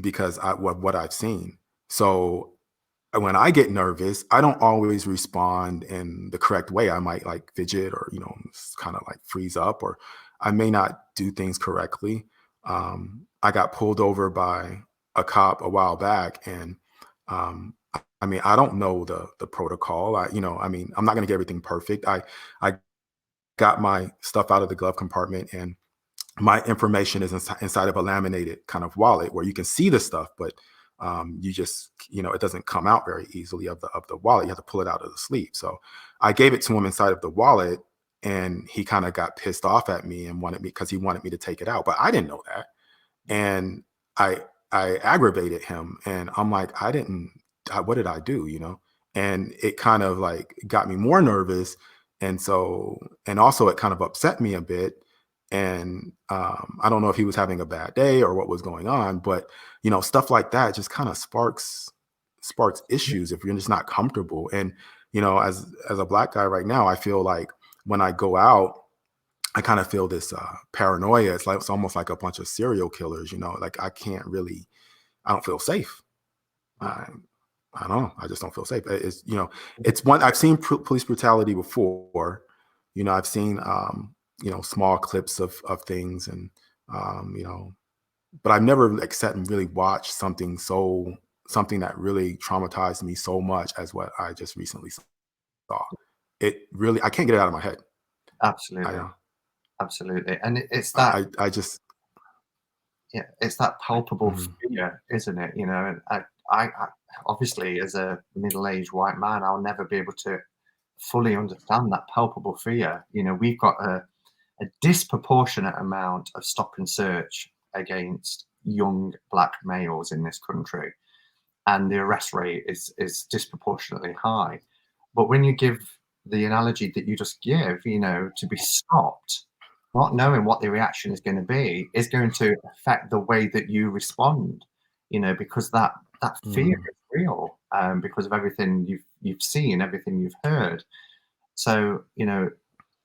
because what I've seen. So when I get nervous, I don't always respond in the correct way. I might like fidget or, kind of like freeze up, or I may not do things correctly. I got pulled over by a cop a while back, and I mean, I don't know the protocol. I'm not going to get everything perfect. I got my stuff out of the glove compartment, and my information is inside of a laminated kind of wallet where you can see the stuff, but you just, it doesn't come out very easily of the wallet. You have to pull it out of the sleeve. So I gave it to him inside of the wallet, and he kind of got pissed off at me and because he wanted me to take it out, but I didn't know that. And I aggravated him, and I'm like, what did I do? And it kind of like got me more nervous. And so, and also it kind of upset me a bit. And I don't know if he was having a bad day or what was going on, but stuff like that just kind of sparks issues if you're just not comfortable. And as a Black guy right now, I feel like when I go out, I kind of feel this paranoia. It's almost like a bunch of serial killers. Like I don't feel safe. I don't know. I just don't feel safe. It's one, I've seen police brutality before. I've seen small clips of things, and but I've never like sat and really watched something that really traumatized me so much as what I just recently saw. It really, I can't get it out of my head. Absolutely. Absolutely. And it's that, I just, yeah, it's that palpable fear, isn't it? And I obviously, as a middle-aged white man, I'll never be able to fully understand that palpable fear. We've got a disproportionate amount of stop and search against young Black males in this country, and the arrest rate is disproportionately high. But when you give the analogy that you just give, to be stopped, not knowing what the reaction is going to be, is going to affect the way that you respond. Because that fear is real, because of everything you've seen, everything you've heard. So,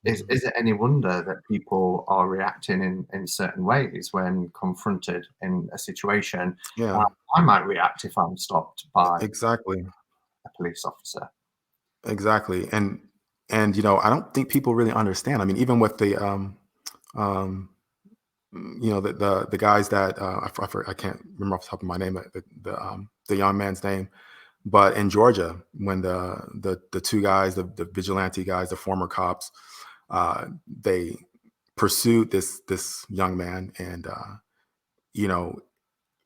is it any wonder that people are reacting in certain ways when confronted in a situation? yeah, I might react if I'm stopped by exactly. a police officer. Exactly. And I don't think people really understand. I mean, even with the um the guys that I can't remember off the top of my name, the young man's name, but in Georgia, when the two guys, the vigilante guys, the former cops, they pursued this young man. And you know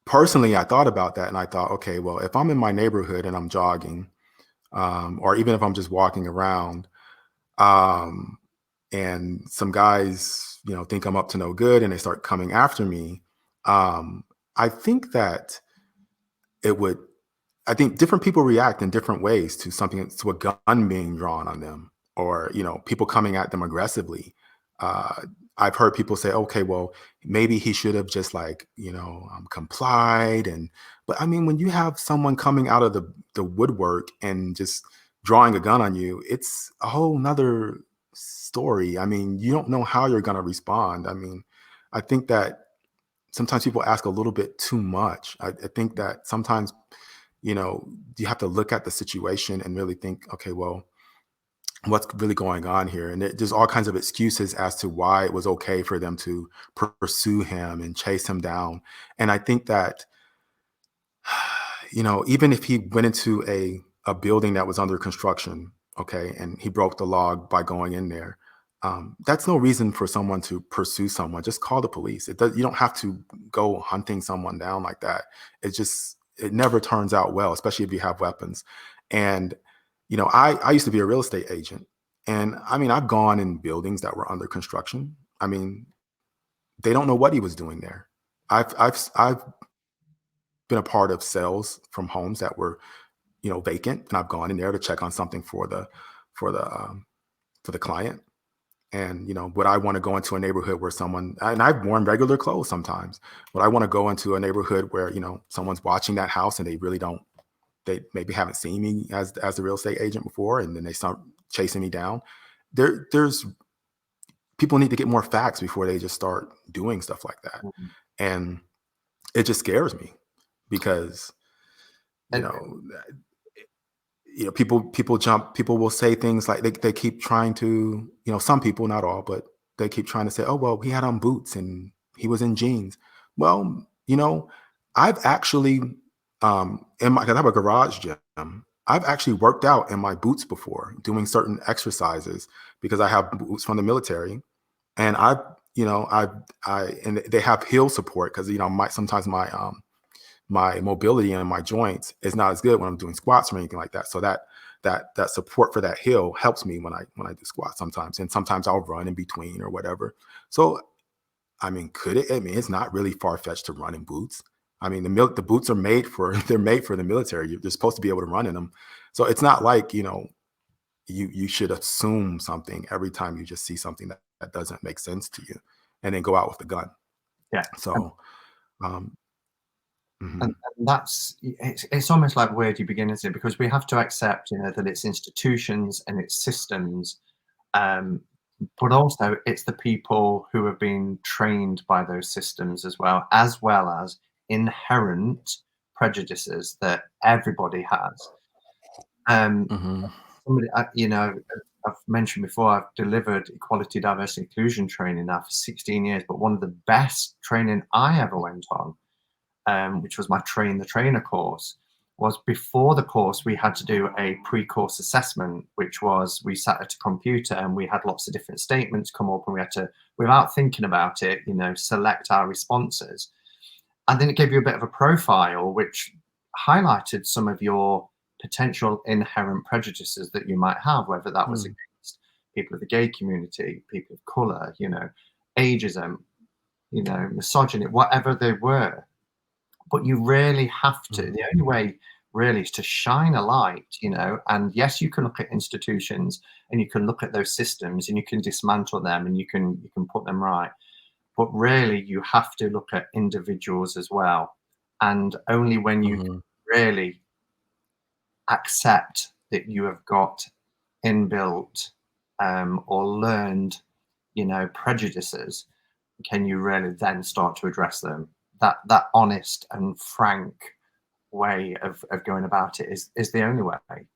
personally, I thought about that, and I thought, okay, well, if I'm in my neighborhood and I'm jogging, or even if I'm just walking around, um, and some guys, think I'm up to no good and they start coming after me, I think that it would, I think different people react in different ways to a gun being drawn on them, or, people coming at them aggressively. Uh, I've heard people say, okay, well, maybe he should have just like, complied. But I mean, when you have someone coming out of the woodwork and just drawing a gun on you, it's a whole nother story. I mean, you don't know how you're going to respond. I mean, I think that sometimes people ask a little bit too much. I think that sometimes, you have to look at the situation and really think, okay, well, what's really going on here? And there's all kinds of excuses as to why it was okay for them to pursue him and chase him down. And I think that, even if he went into a building that was under construction, okay, and he broke the log by going in there. That's no reason for someone to pursue someone. Just call the police. You don't have to go hunting someone down like that. It never turns out well, especially if you have weapons. And I used to be a real estate agent, and I mean, I've gone in buildings that were under construction. I mean, they don't know what he was doing there. I've been a part of sales from homes that were vacant, and I've gone in there to check on something for the for the client. And would I want to go into a neighborhood where I've worn regular clothes sometimes, would I want to go into a neighborhood where someone's watching that house and they maybe haven't seen me as the real estate agent before, and then they start chasing me down? There's people need to get more facts before they just start doing stuff like that. Mhm. And it just scares me because you And know people will say things like they keep trying to, some people, not all, but they keep trying to say, oh well, he had on boots and he was in jeans. Well, I've actually because I have a garage gym, I've actually worked out in my boots before doing certain exercises because I have boots from the military. And and they have heel support because sometimes my mobility and my joints is not as good when I'm doing squats or anything like that. So that support for that heel helps me when I do squats sometimes, and sometimes I'll run in between or whatever. So I mean, it's not really far fetched to run in boots. I mean, the boots are made for they're made for the military. You're supposed to be able to run in them. So it's not like you should assume something every time you just see something that doesn't make sense to you, and then go out with the gun. yeah, and, So um, and mhm, that's it's almost like where do you begin, isn't it? Because we have to accept, that it's institutions and it's systems, um, but also it's the people who have been trained by those systems as well as inherent prejudices that everybody has. Um, mhm, somebody, I've mentioned before, I've delivered equality, diversity, inclusion training now for 16 years, but one of the best training I ever went on, which was my Train the Trainer course, was before the course, we had to do a pre-course assessment, which was we sat at a computer and we had lots of different statements come up and we had to, without thinking about it, select our responses. And then it gave you a bit of a profile, which highlighted some of your potential inherent prejudices that you might have, whether that was mm, against people of the gay community, people of color, ageism, misogyny, whatever they were. But you really have to. mm, The only way really is to shine a light, and yes, you can look at institutions and you can look at those systems and you can dismantle them and you can put them right. But really, you have to look at individuals as well. And only when you mhm, really accept that you have got inbuilt or learned, prejudices, can you really then start to address them. That honest and frank way of going about it is the only way, and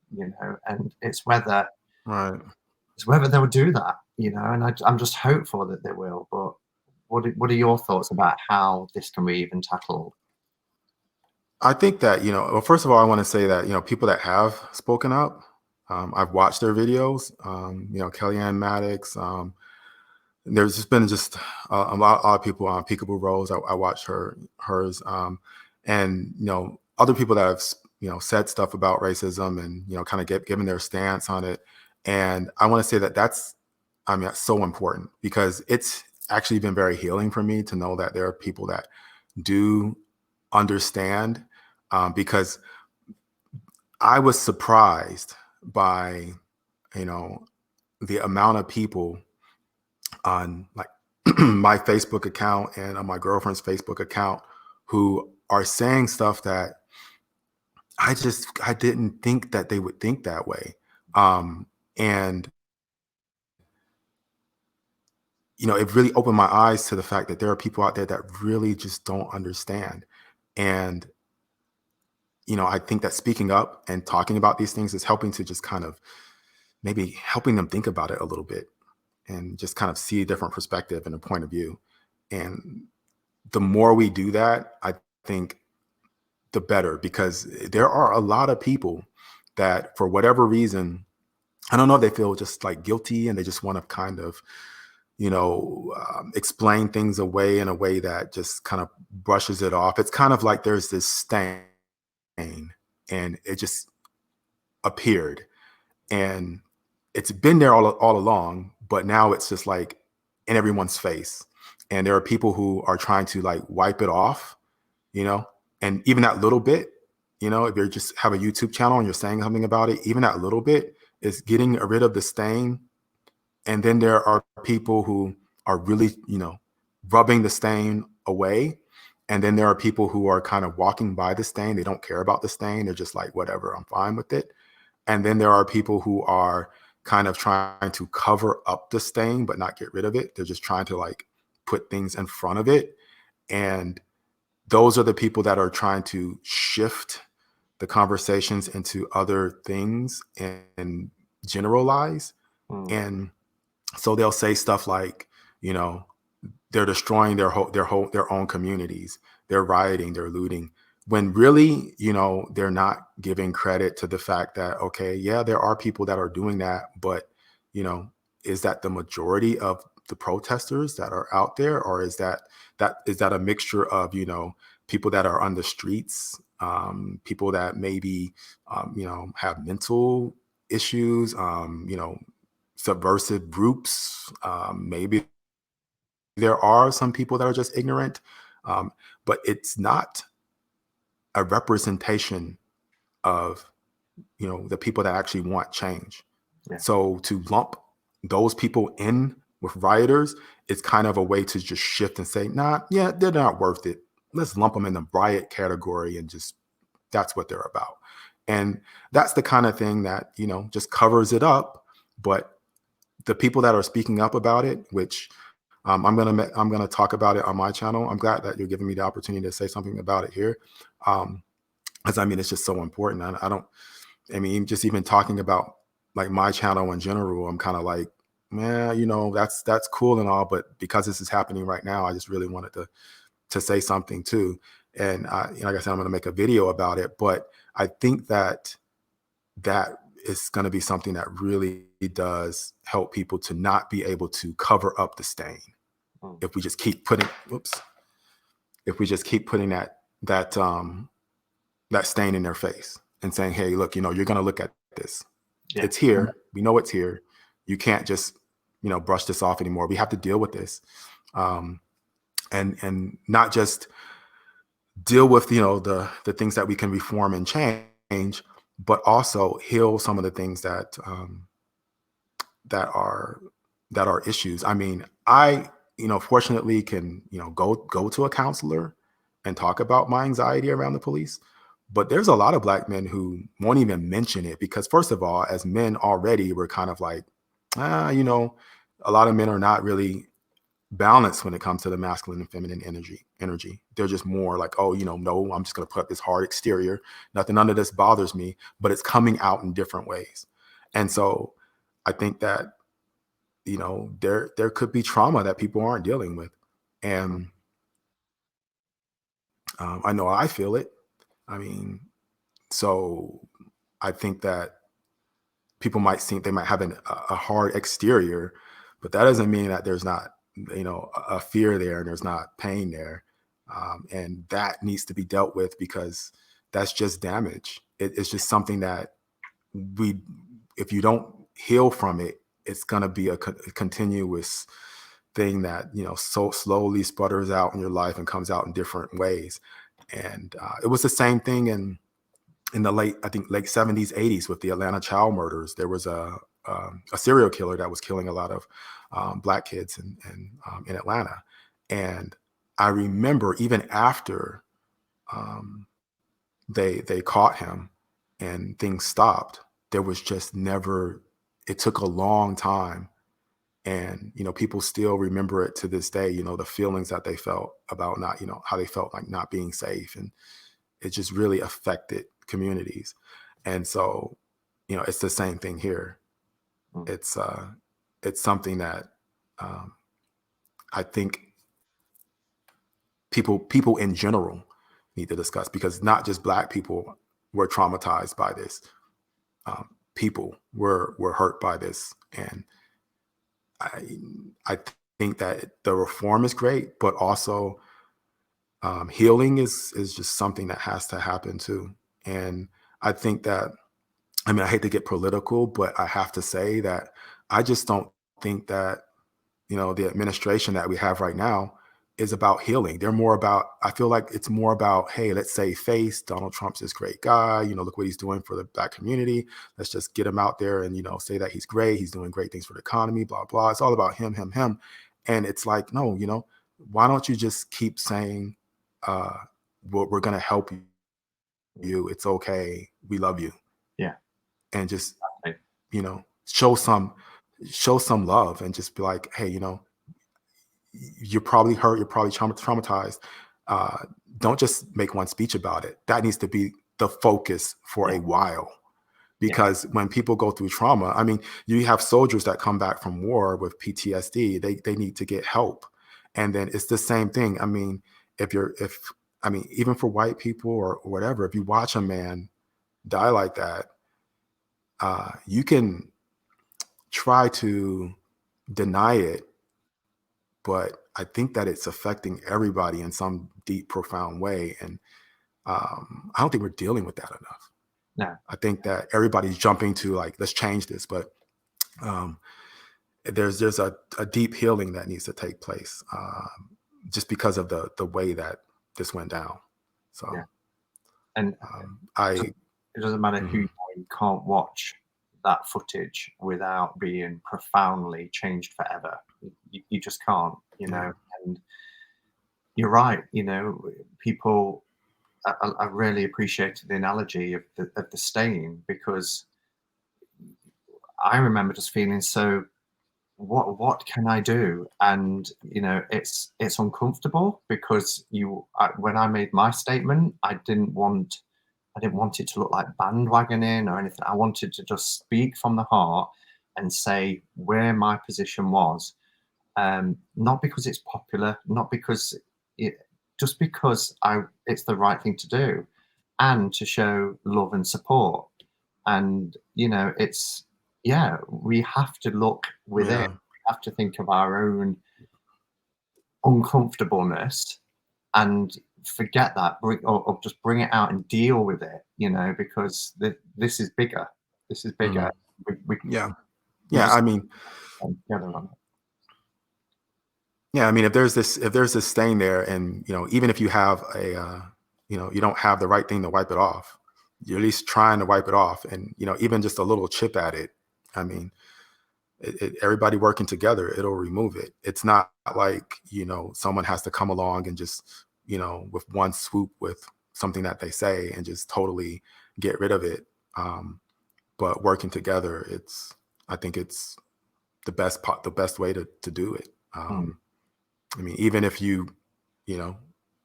right. it's whether they'll do that, and I'm just hopeful that they will. But what are your thoughts about how this can be even tackled? I think that, well, first of all, I want to say that, people that have spoken up, I've watched their videos, Kellyanne Maddox. There's just a lot of people on Peekaboo Rose. I watched hers, and other people that have said stuff about racism and kind of given their stance on it. And I want to say that that's so important because it's actually been very healing for me to know that there are people that do understand, because I was surprised by you know the amount of people on like my Facebook account and on my girlfriend's Facebook account who are saying stuff that I didn't think that they would think that way. And it really opened my eyes to the fact that there are people out there that really just don't understand. And I think that speaking up and talking about these things is helping to just kind of maybe helping them think about it a little bit and just kind of see a different perspective and a point of view. And the more we do that, I think the better, because there are a lot of people that for whatever reason I don't know if they feel just like guilty and they just want to kind of, explain things away in a way that just kind of brushes it off. It's kind of like there's this stain and it just appeared, and it's been there all along, but now it's just like in everyone's face. And there are people who are trying to like wipe it off, you know, and even that little bit, if you just have a YouTube channel and you're saying something about it, even that little bit is getting rid of the stain. And then there are people who are really, rubbing the stain away. And then there are people who are kind of walking by the stain. They don't care about the stain. They're just like, whatever, I'm fine with it. And then there are people who are kind of trying to cover up the stain, but not get rid of it. They're just trying to like put things in front of it. And those are the people that are trying to shift the conversations into other things and generalize. And so they'll say stuff like, they're destroying their own communities. They're rioting, they're looting. When really, they're not giving credit to the fact that, okay, yeah, there are people that are doing that, but, is that the majority of the protesters that are out there, or is that a mixture of, people that are on the streets, people that maybe, have mental issues, subversive groups, maybe there are some people that are just ignorant, but it's not a representation of the people that actually want change. Yeah. So to lump those people in with rioters is kind of a way to just shift and say, nah, yeah, they're not worth it. Let's lump them in the riot category and just that's what they're about. And that's the kind of thing that just covers it up. But the people that are speaking up about it, which I'm gonna talk about it on my channel. I'm glad that you're giving me the opportunity to say something about it here, because it's just so important. Just even talking about like my channel in general, I'm kind of like, man, that's cool and all, but because this is happening right now, I just really wanted to say something too. And like I said, I'm going to make a video about it, but I think that is going to be something that really does help people to not be able to cover up the stain. If we just keep putting, that stain in their face and saying, hey, look, you're going to look at this. Yeah. It's here. We know it's here. You can't just, brush this off anymore. We have to deal with this. And not just deal with, the things that we can reform and change, but also heal some of the things that are issues. I fortunately can, go to a counselor and talk about my anxiety around the police. But there's a lot of Black men who won't even mention it because, first of all, as men already, we're kind of like, a lot of men are not really balanced when it comes to the masculine and feminine energy. They're just more like, oh, no, I'm just going to put up this hard exterior. None of this bothers me, but it's coming out in different ways. And so I think that, there could be trauma that people aren't dealing with. And I know I feel it. So I think that people might think they might have a hard exterior, but that doesn't mean that there's not, a fear there and there's not pain there. And that needs to be dealt with because that's just damage. It's just something that if you don't heal from it, it's going to be a continuous thing that, so slowly sputters out in your life and comes out in different ways. And it was the same thing in the late 70s, 80s with the Atlanta child murders. There was a serial killer that was killing a lot of Black kids in Atlanta. And I remember even after they caught him and things stopped, there was just never, it took a long time. And, people still remember it to this day, the feelings that they felt about not, how they felt like not being safe. And it just really affected communities. And so, it's the same thing here. It's something that I think people in general need to discuss, because not just Black people were traumatized by this. people were hurt by this. And I I think that the reform is great, but also healing is just something that has to happen too. And I think that, I mean, I hate to get political, but I have to say that I just don't think that, the administration that we have right now is about healing. They're more about, I feel like it's more about, hey, let's save face. Donald Trump's this great guy. Look what he's doing for the Black community. Let's just get him out there and, say that he's great. He's doing great things for the economy, blah, blah. It's all about him, him, him. And it's like, no, why don't you just keep saying, uh, we're going to help you. It's okay. We love you. Yeah. And just, Exactly. show some love and just be like, hey, you're probably hurt, you're probably traumatized. Uh, don't just make one speech about it. That needs to be the focus for a while. Because when people go through trauma, I mean, you have soldiers that come back from war with PTSD, they need to get help. And then it's the same thing. I mean, even for white people or whatever, if you watch a man die like that, you can try to deny it, but I think that it's affecting everybody in some deep, profound way. And I don't think we're dealing with that enough. No. I think that everybody's jumping to like, let's change this, but there's a deep healing that needs to take place, just because of the way that this went down. So, and it doesn't matter who you can't watch that footage without being profoundly changed forever. You just can't, and you're right. People, I really appreciated the analogy of the stain, because I remember just feeling so, what can I do? And it's uncomfortable, because when I made my statement, I didn't want it to look like bandwagoning or anything. I wanted to just speak from the heart and say where my position was. Not because it's popular, not because just because it's the right thing to do, and to show love and support. And we have to look within. Yeah. We have to think of our own uncomfortableness and forget that, or just bring it out and deal with it, because this is bigger. This is bigger. Yeah. I mean, together on it. yeah, I mean, if there's this stain there, and even if you have you don't have the right thing to wipe it off, you're at least trying to wipe it off, and even just a little chip at it. I mean, everybody working together, it'll remove it. It's not like someone has to come along and just with one swoop with something that they say and just totally get rid of it. But working together, I think it's the best way to do it. I mean, even if you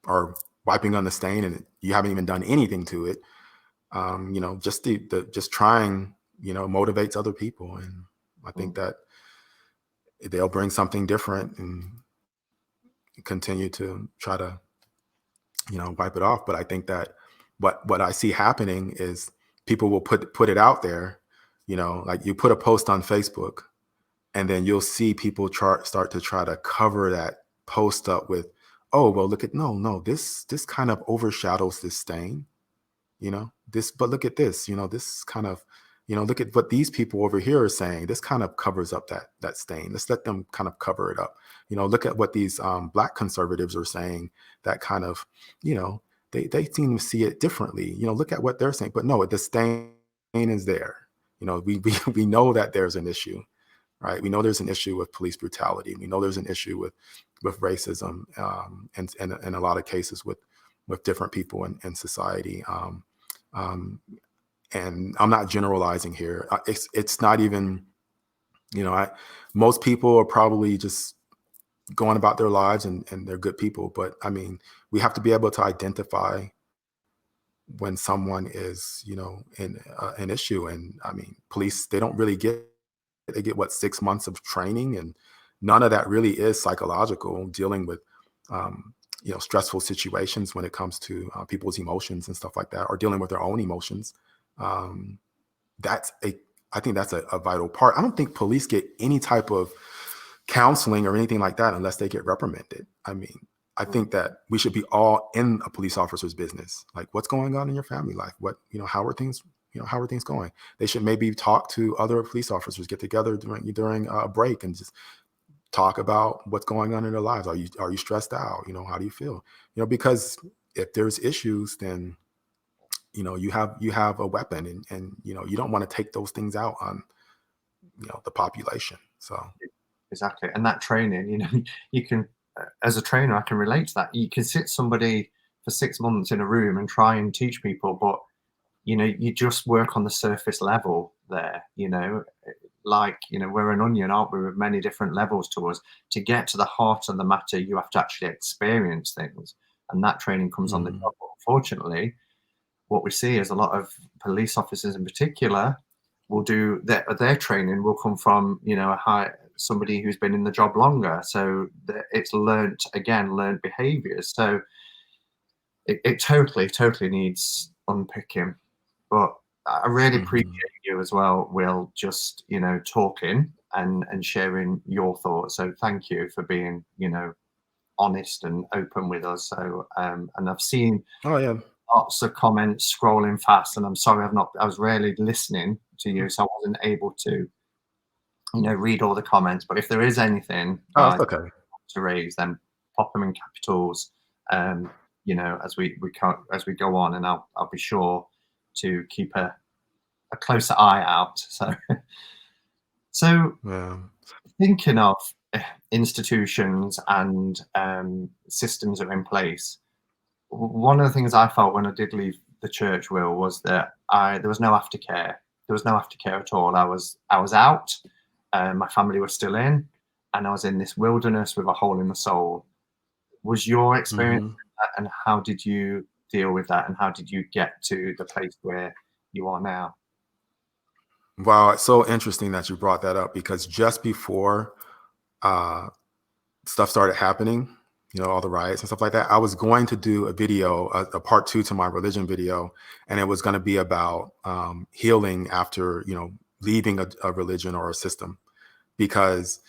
are wiping on the stain and you haven't even done anything to it, just just trying, motivates other people. And I think that they'll bring something different and continue to try to, wipe it off. But I think that what I see happening is people will put it out there, like you put a post on Facebook, and then you'll see people start to try to cover that post up with, oh, well, look at, no, this kind of overshadows this stain, but look at this, this kind of, look at what these people over here are saying. This kind of covers up that stain. Let's let them kind of cover it up. Look at what these Black conservatives are saying, that kind of, they seem to see it differently. Look at what they're saying, but no, the stain is there. We know that there's an issue. Right. We know there's an issue with police brutality. We know there's an issue with racism, and in a lot of cases with different people in society. And I'm not generalizing here. It's not even, most people are probably just going about their lives and they're good people. But I mean, we have to be able to identify when someone is, in an issue. And I mean, police, they don't really they get 6 months of training, and none of that really is psychological, dealing with stressful situations when it comes to people's emotions and stuff like that, or dealing with their own emotions. That's I think that's a vital part. I don't think police get any type of counseling or anything like that unless they get reprimanded. I mean, I think that we should be all in a police officer's business. Like, what's going on in your family life? What, how are things, how are things going? They should maybe talk to other police officers, get together during a break and just talk about what's going on in their lives. Are you stressed out? How do you feel? Because if there's issues, then you have a weapon, and you don't want to take those things out on the population. So Exactly. And that training, you can, as a trainer, I can relate to that. You can sit somebody for 6 months in a room and try and teach people, but you just work on the surface level there. Like, we're an onion, aren't we, with many different levels to us. To get to the heart of the matter, you have to actually experience things, and that training comes on the job. Unfortunately, what we see is a lot of police officers in particular will do their training will come from somebody who's been in the job longer, so it's learned behaviors. So it totally needs unpicking. But I really appreciate you as well, Will, just talking and sharing your thoughts. So thank you for being honest and open with us. So and I've seen oh yeah. lots of comments scrolling fast, and I'm sorry I was rarely listening to you, so I wasn't able to read all the comments. But if there is anything Oh, guys it's okay. to raise, then pop them in capitals, as we go on, and I'll be sure to keep a closer eye out. So Yeah. thinking of institutions and systems are in place, one of the things I felt when I did leave the church, Will, was that there was no aftercare. There was no aftercare at all. I was out. My family was still in, and I was in this wilderness with a hole in the soul. Was your experience hmm with that, and how did you deal with that, and how did you get to the place where you are now? Wow, it's so interesting that you brought that up, because just before uh, stuff started happening, all the riots and stuff like that, I was going to do a video, a part 2 to my religion video, and it was going to be about healing after leaving a religion or a system, because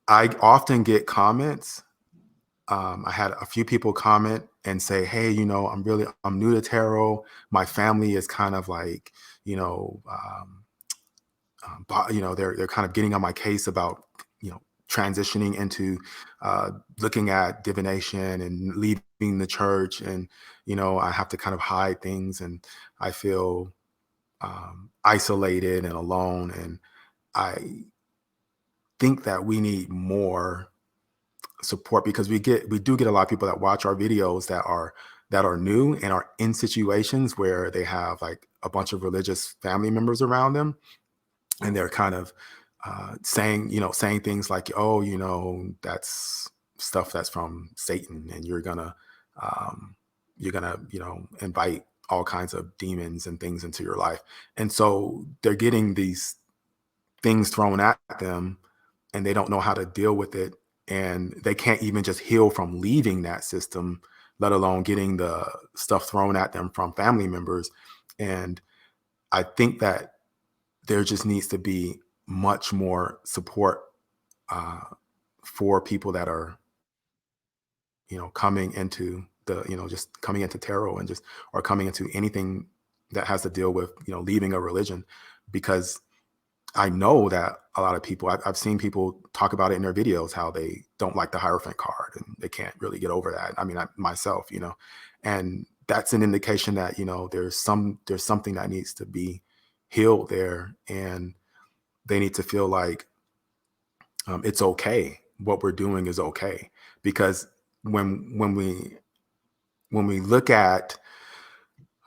I often get comments. I had a few people comment and say, "Hey, I'm new to tarot. My family is kind of like, they're kind of getting on my case about, transitioning into looking at divination and leaving the church, and I have to kind of hide things, and I feel isolated and alone, and I think that we need more support, because we do get a lot of people that watch our videos that are new and are in situations where they have like a bunch of religious family members around them, and they're kind of saying things like, oh, that's stuff that's from Satan, and you're gonna invite all kinds of demons and things into your life. And so they're getting these things thrown at them, and they don't know how to deal with it, and they can't even just heal from leaving that system, let alone getting the stuff thrown at them from family members. And I think that there just needs to be much more support uh, for people that are coming into just coming into tarot, and just or coming into anything that has to deal with leaving a religion. Because I know that a lot of people, I've seen people talk about it in their videos, how they don't like the Hierophant card and they can't really get over that. I mean, myself, and that's an indication that, there's something that needs to be healed there. And they need to feel like it's okay. What we're doing is okay. Because when we look at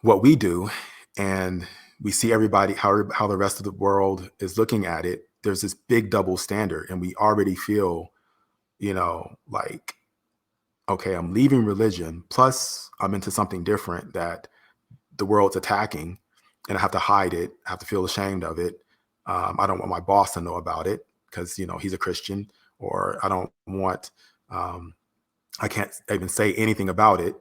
what we do, and we see everybody, how the rest of the world is looking at it, there's this big double standard, and we already feel like, okay, I'm leaving religion, plus I'm into something different that the world's attacking, and I have to hide it, I have to feel ashamed of it. I don't want my boss to know about it because he's a Christian, or I don't want I can't even say anything about it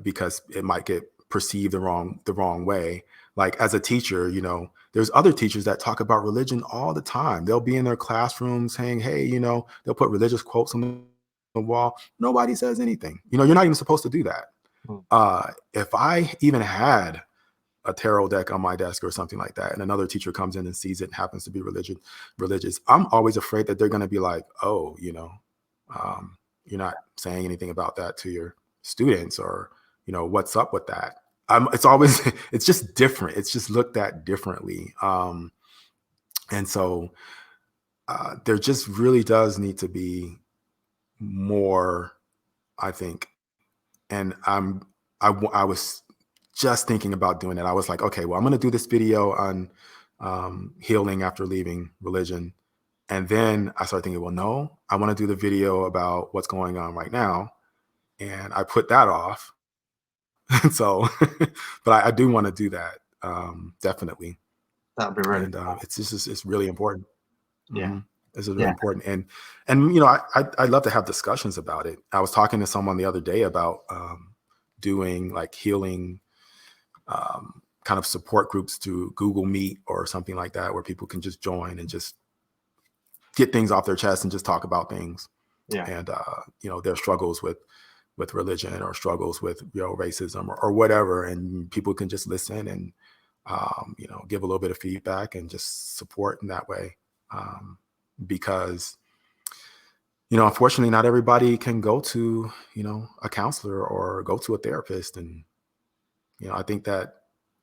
because it might get perceived the wrong way. Like as a teacher, there's other teachers that talk about religion all the time. They'll be in their classrooms saying, hey, they'll put religious quotes on the wall. Nobody says anything. You're not even supposed to do that. If I even had a tarot deck on my desk or something like that, and another teacher comes in and sees it and happens to be religious, I'm always afraid that they're going to be like, oh, you're not saying anything about that to your students, or what's up with that. It's always it's just different. It's just looked at differently, and so there just really does need to be more, I think. And I was just thinking about doing it. I was like, okay, well, I'm going to do this video on healing after leaving religion. And then I started thinking, well, no, I want to do the video about what's going on right now. And I put that off. So, but I do want to do that. Definitely. That'd be really and it's really important. Yeah. Mm-hmm. This is really important. And I love to have discussions about it. I was talking to someone the other day about doing like healing kind of support groups through Google Meet or something like that, where people can just join and just get things off their chest and just talk about things. And their struggles with religion, or struggles with racism or whatever, and people can just listen and give a little bit of feedback and just support in that way. Because unfortunately not everybody can go to a counselor or go to a therapist, and I think that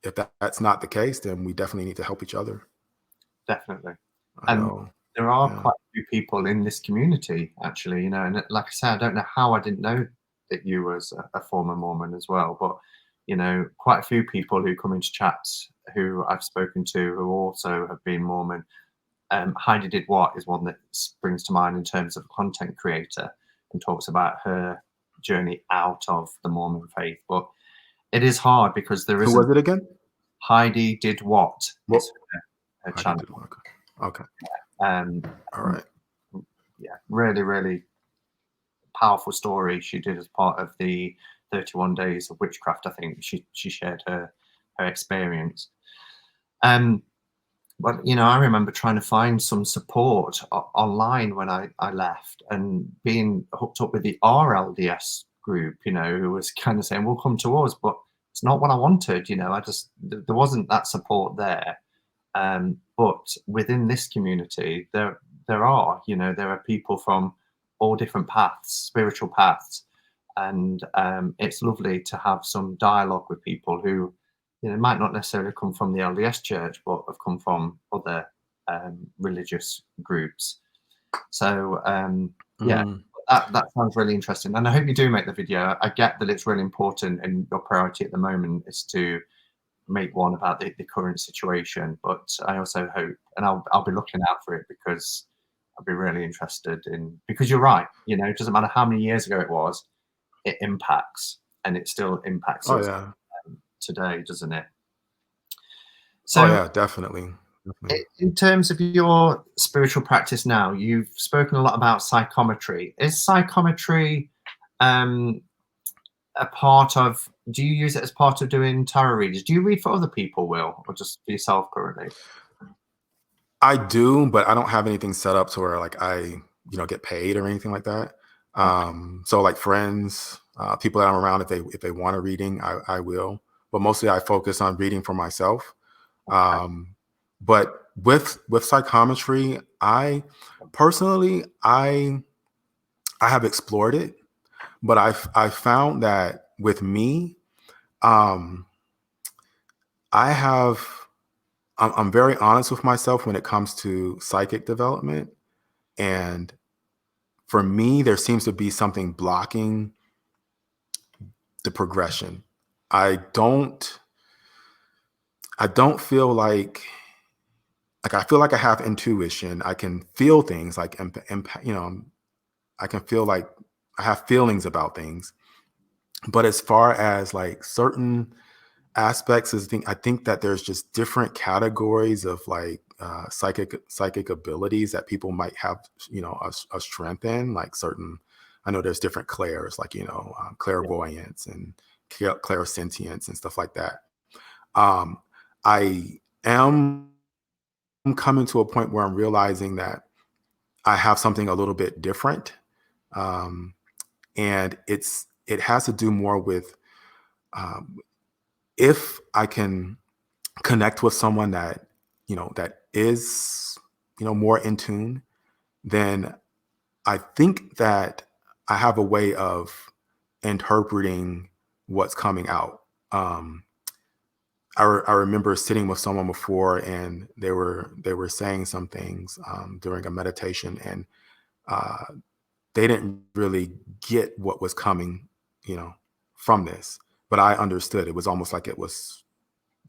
if that's not the case, then we definitely need to help each other. Definitely. And there are quite a few people in this community, actually, and like I said, I don't know how I didn't know that you was a former Mormon as well, but quite a few people who come into chats who I've spoken to who also have been Mormon. Heidi Did What is one that springs to mind in terms of a content creator, and talks about her journey out of the Mormon faith. But it is hard because there is. Who was it again? Heidi Did What is her channel. Okay. All right. Yeah, really, really powerful story she did as part of the 31 Days of Witchcraft. I think she shared her experience. But I remember trying to find some support online when I left, and being hooked up with the RLDS group, who was kind of saying, "Well, come to us," but it's not what I wanted. There wasn't that support there. But within this community, there are people from all different paths, spiritual paths, and it's lovely to have some dialogue with people who might not necessarily come from the LDS Church, but have come from other religious groups. So that sounds really interesting, and I hope you do make the video. I get that it's really important, and your priority at the moment is to make one about the current situation, but I also hope, and I'll be looking out for it, because I'd be really interested in, because you're right, it doesn't matter how many years ago it was, it impacts, and it still impacts us today, doesn't it? So definitely. In terms of your spiritual practice now, you've spoken a lot about psychometry. Is psychometry a part of, do you use it as part of doing tarot readings? Do you read for other people, Will, or just for yourself currently? I do, but I don't have anything set up to where like I get paid or anything like that. So like friends, people that I'm around, if they want a reading, I will, but mostly I focus on reading for myself. But with psychometry, I personally I have explored it, but I found that with me, I'm very honest with myself when it comes to psychic development. And for me, there seems to be something blocking the progression. I don't feel like I feel like I have intuition. I can feel things like, I can feel like I have feelings about things. But as far as like certain aspects, I think that there's just different categories of like psychic abilities that people might have, a strength in. Like certain, I know there's different clairs, like clairvoyance and clairsentience and stuff like that. Um, I am coming to a point where I'm realizing that I have something a little bit different, um, and it has to do more with um, if I can connect with someone that that is more in tune, then I think that I have a way of interpreting what's coming out. Um, I remember sitting with someone before, and they were saying some things during a meditation, and uh, they didn't really get what was coming, you know, from this. But I understood. It was almost like it was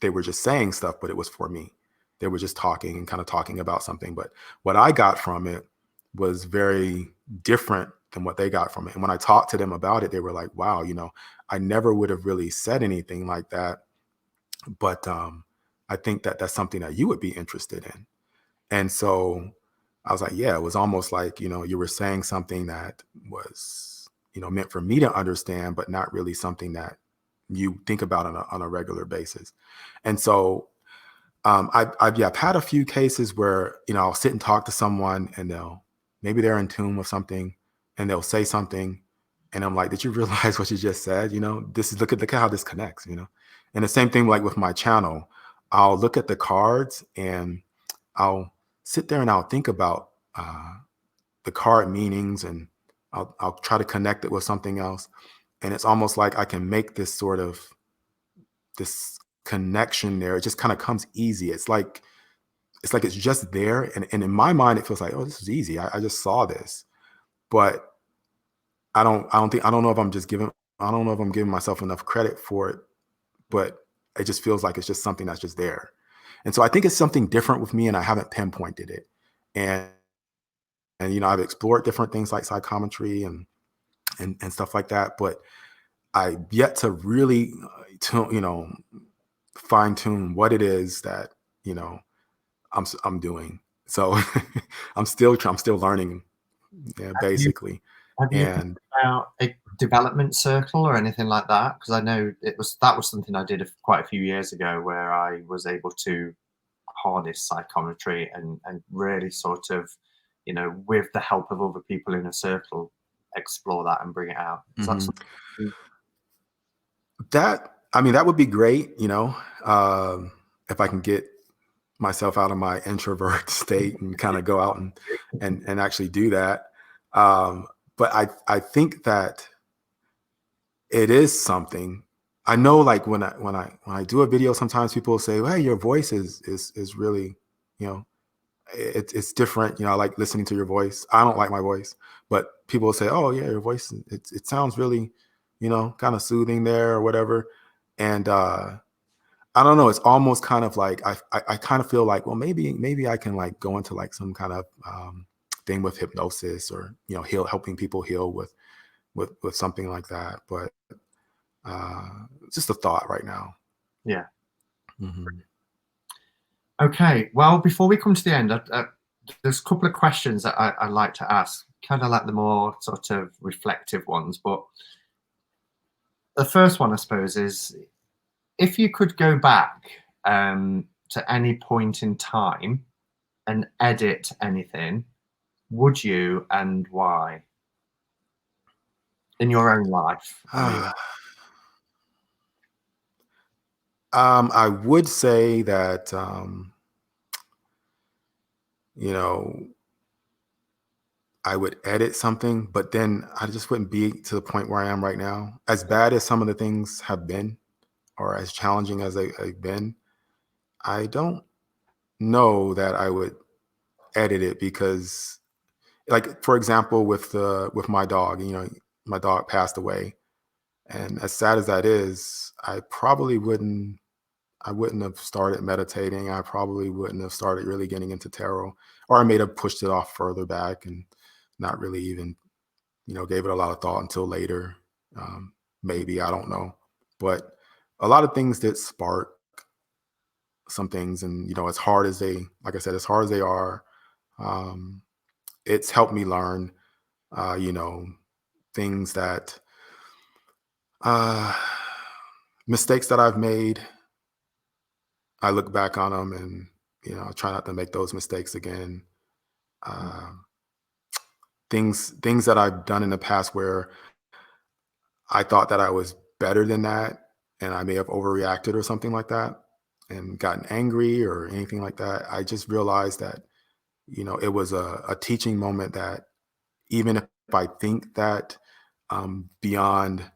they were just saying stuff, but it was for me. They were just talking and kind of talking about something. But what I got from it was very different than what they got from it. And when I talked to them about it, they were like, wow, I never would have really said anything like that. But I think that that's something that you would be interested in. And so I was like, yeah, it was almost like, you were saying something that was, meant for me to understand, but not really something that you think about on a regular basis. And so I've had a few cases where, I'll sit and talk to someone, and maybe they're in tune with something, and they'll say something. And I'm like, did you realize what you just said? Look at how this connects. And the same thing like with my channel, I'll look at the cards, and I'll sit there and I'll think about the card meanings, and I'll try to connect it with something else. And it's almost like I can make this connection there. It just kind of comes easy. It's like it's just there. And in my mind, it feels like, oh, this is easy. I just saw this. But I don't know if I don't know if I'm giving myself enough credit for it, but it just feels like it's just something that's just there. And so I think it's something different with me, and I haven't pinpointed it. And I've explored different things like psychometry and stuff like that, but I yet to really fine tune what it is that you know I'm doing. So I'm still learning, yeah, Have you basically. have you heard And about a development circle or anything like that? Because I know that was something I did quite a few years ago, where I was able to harness psychometry and really sort of, with the help of other people in a circle, explore that and bring it out. Is that mhm. something? That I mean, that would be great, if I can get myself out of my introvert state and kind of go out and actually do that. Um, but I think that it is something. I know, like when I do a video, sometimes people say, "Well, hey, your voice is really, you know, it's different." I like listening to your voice. I don't like my voice, but people will say, "Oh, yeah, your voice it sounds really, kind of soothing there or whatever." And I don't know. It's almost kind of like I kind of feel like, well, maybe I can like go into like some kind of thing with hypnosis, or helping people heal with something like that. But it's just a thought right now. Yeah. Mhm. Okay. Well, before we come to the end, there's a couple of questions that I like to ask, kind of like the more sort of reflective ones. But the first one, I suppose, is if you could go back to any point in time and edit anything, would you, and why? In your own life, I mean. I would say that you know I would edit something, but then I just wouldn't be to the point where I am right now. As bad as some of the things have been, or as challenging as they've been, I don't know that I would edit it, because, like, for example, with my dog, my dog passed away, and as sad as that is, I wouldn't have started meditating. I probably wouldn't have started really getting into tarot, or I may have pushed it off further back and not really even, gave it a lot of thought until later. Maybe, I don't know. But a lot of things that spark some things, and as hard as like I said, as hard as they are, um, it's helped me learn, uh, you know, things that uh, Mistakes that I've made, I look back on them and, I try not to make those mistakes again. Mm, Um, things that I've done in the past where I thought that I was better than that, and I may have overreacted or something like that, and gotten angry or anything like that. I just realized that, it was a teaching moment that even if I think that beyond,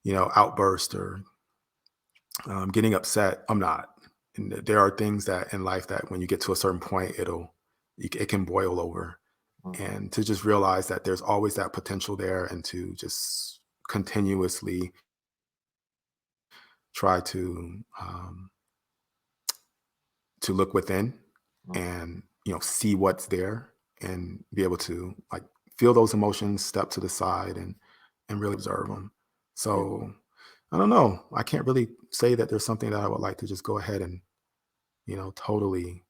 outburst or getting upset, I'm not. And there are things that in life that when you get to a certain point, it can boil over. mm, And to just realize that there's always that potential there, and to just continuously try to look within mm. and see what's there, and be able to like feel those emotions, step to the side, and really observe them. Yeah, So I don't know, I can't really say that there's something that I would like to just go ahead and totally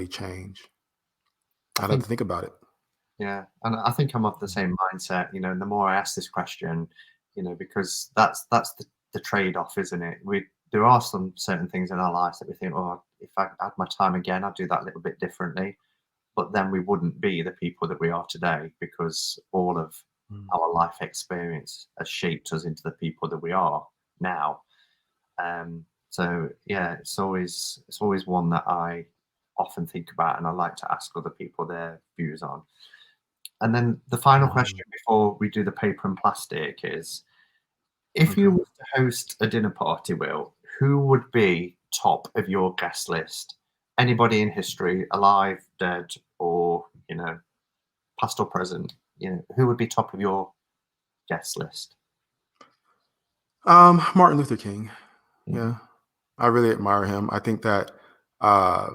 change. I I'd have think to think about it. yeah, and I think I'm of the same mindset. And the more I ask this question, because that's the trade-off, isn't it? There are some certain things in our lives that we think, oh, if I had my time again, I'd do that a little bit differently. But then we wouldn't be the people that we are today, because all of Mm. our life experience has shaped us into the people that we are now. So yeah, it's always one that I often think about, and I like to ask other people their views on. And then the final Mhm. question before we do the paper and plastic is, if you Okay. were to host a dinner party, Will, who would be top of your guest list? Anybody in history, alive, dead, or past or present? Who would be top of your guest list? Martin Luther King. Mhm. Yeah, I really admire him. I think that uh,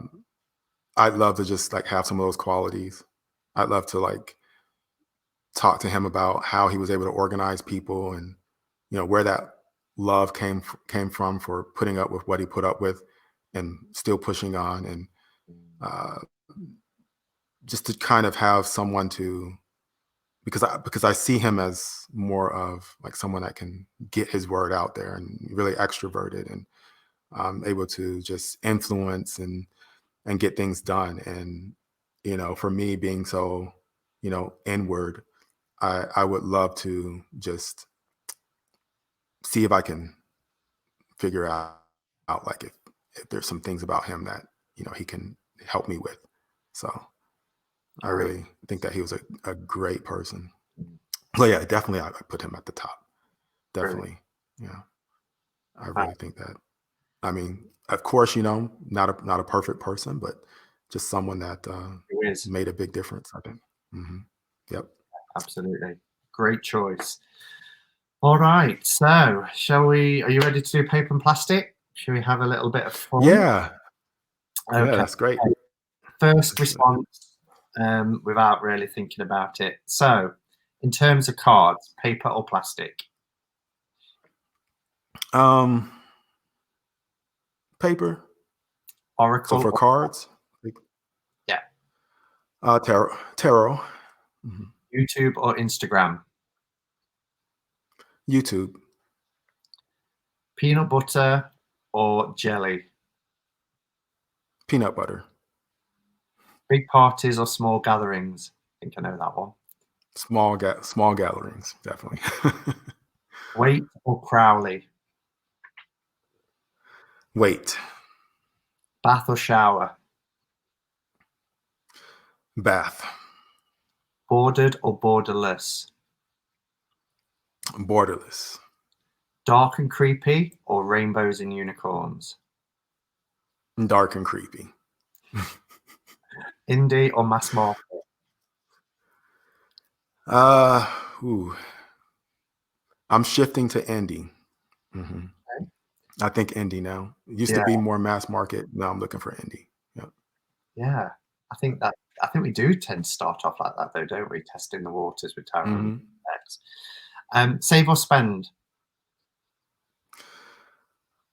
I'd love to just like have some of those qualities. I'd love to like talk to him about how he was able to organize people, and where that love came from for putting up with what he put up with, and still pushing on, and uh, just to kind of have someone to, because I see him as more of like someone that can get his word out there and really extroverted, and able to just influence and get things done. And for me being so inward, I would love to just see if I can figure out like if there's some things about him that he can help me with. So I Great. really think that he was a great person. Mm, But yeah, definitely I put him at the top. brilliant. Definitely. Yeah. I Right. really think that. I mean, of course, not a perfect person, but just someone that Who is? made a big difference, I think. Hmm. Yep. Absolutely. Great choice. All right. So, shall we? Are you ready to do paper and plastic? Shall we have a little bit of fun? Yeah. Yeah, Okay. that's great. First Let's, response, without really thinking about it. So, in terms of cards, paper or plastic? um, paper. So Oracle for or cards, yeah, tarot. Mhm. YouTube or Instagram? YouTube, Peanut butter or jelly? peanut butter, Big parties or small gatherings? I think I know that one. small gatherings, definitely. Wait or Crowley? Wait, Bath or shower? bath, Bordered or borderless? borderless, Dark and creepy or rainbows and unicorns? dark and creepy. Indie or mass market? Uh, ooh, I'm shifting to indie. Hmm. I think indie now. It used to Yeah, be more mass market. Now I'm looking for indie. Yep. yeah. I think we do tend to start off like that though, don't we? Testing the waters with tarot and Hmm. decks. Save or spend?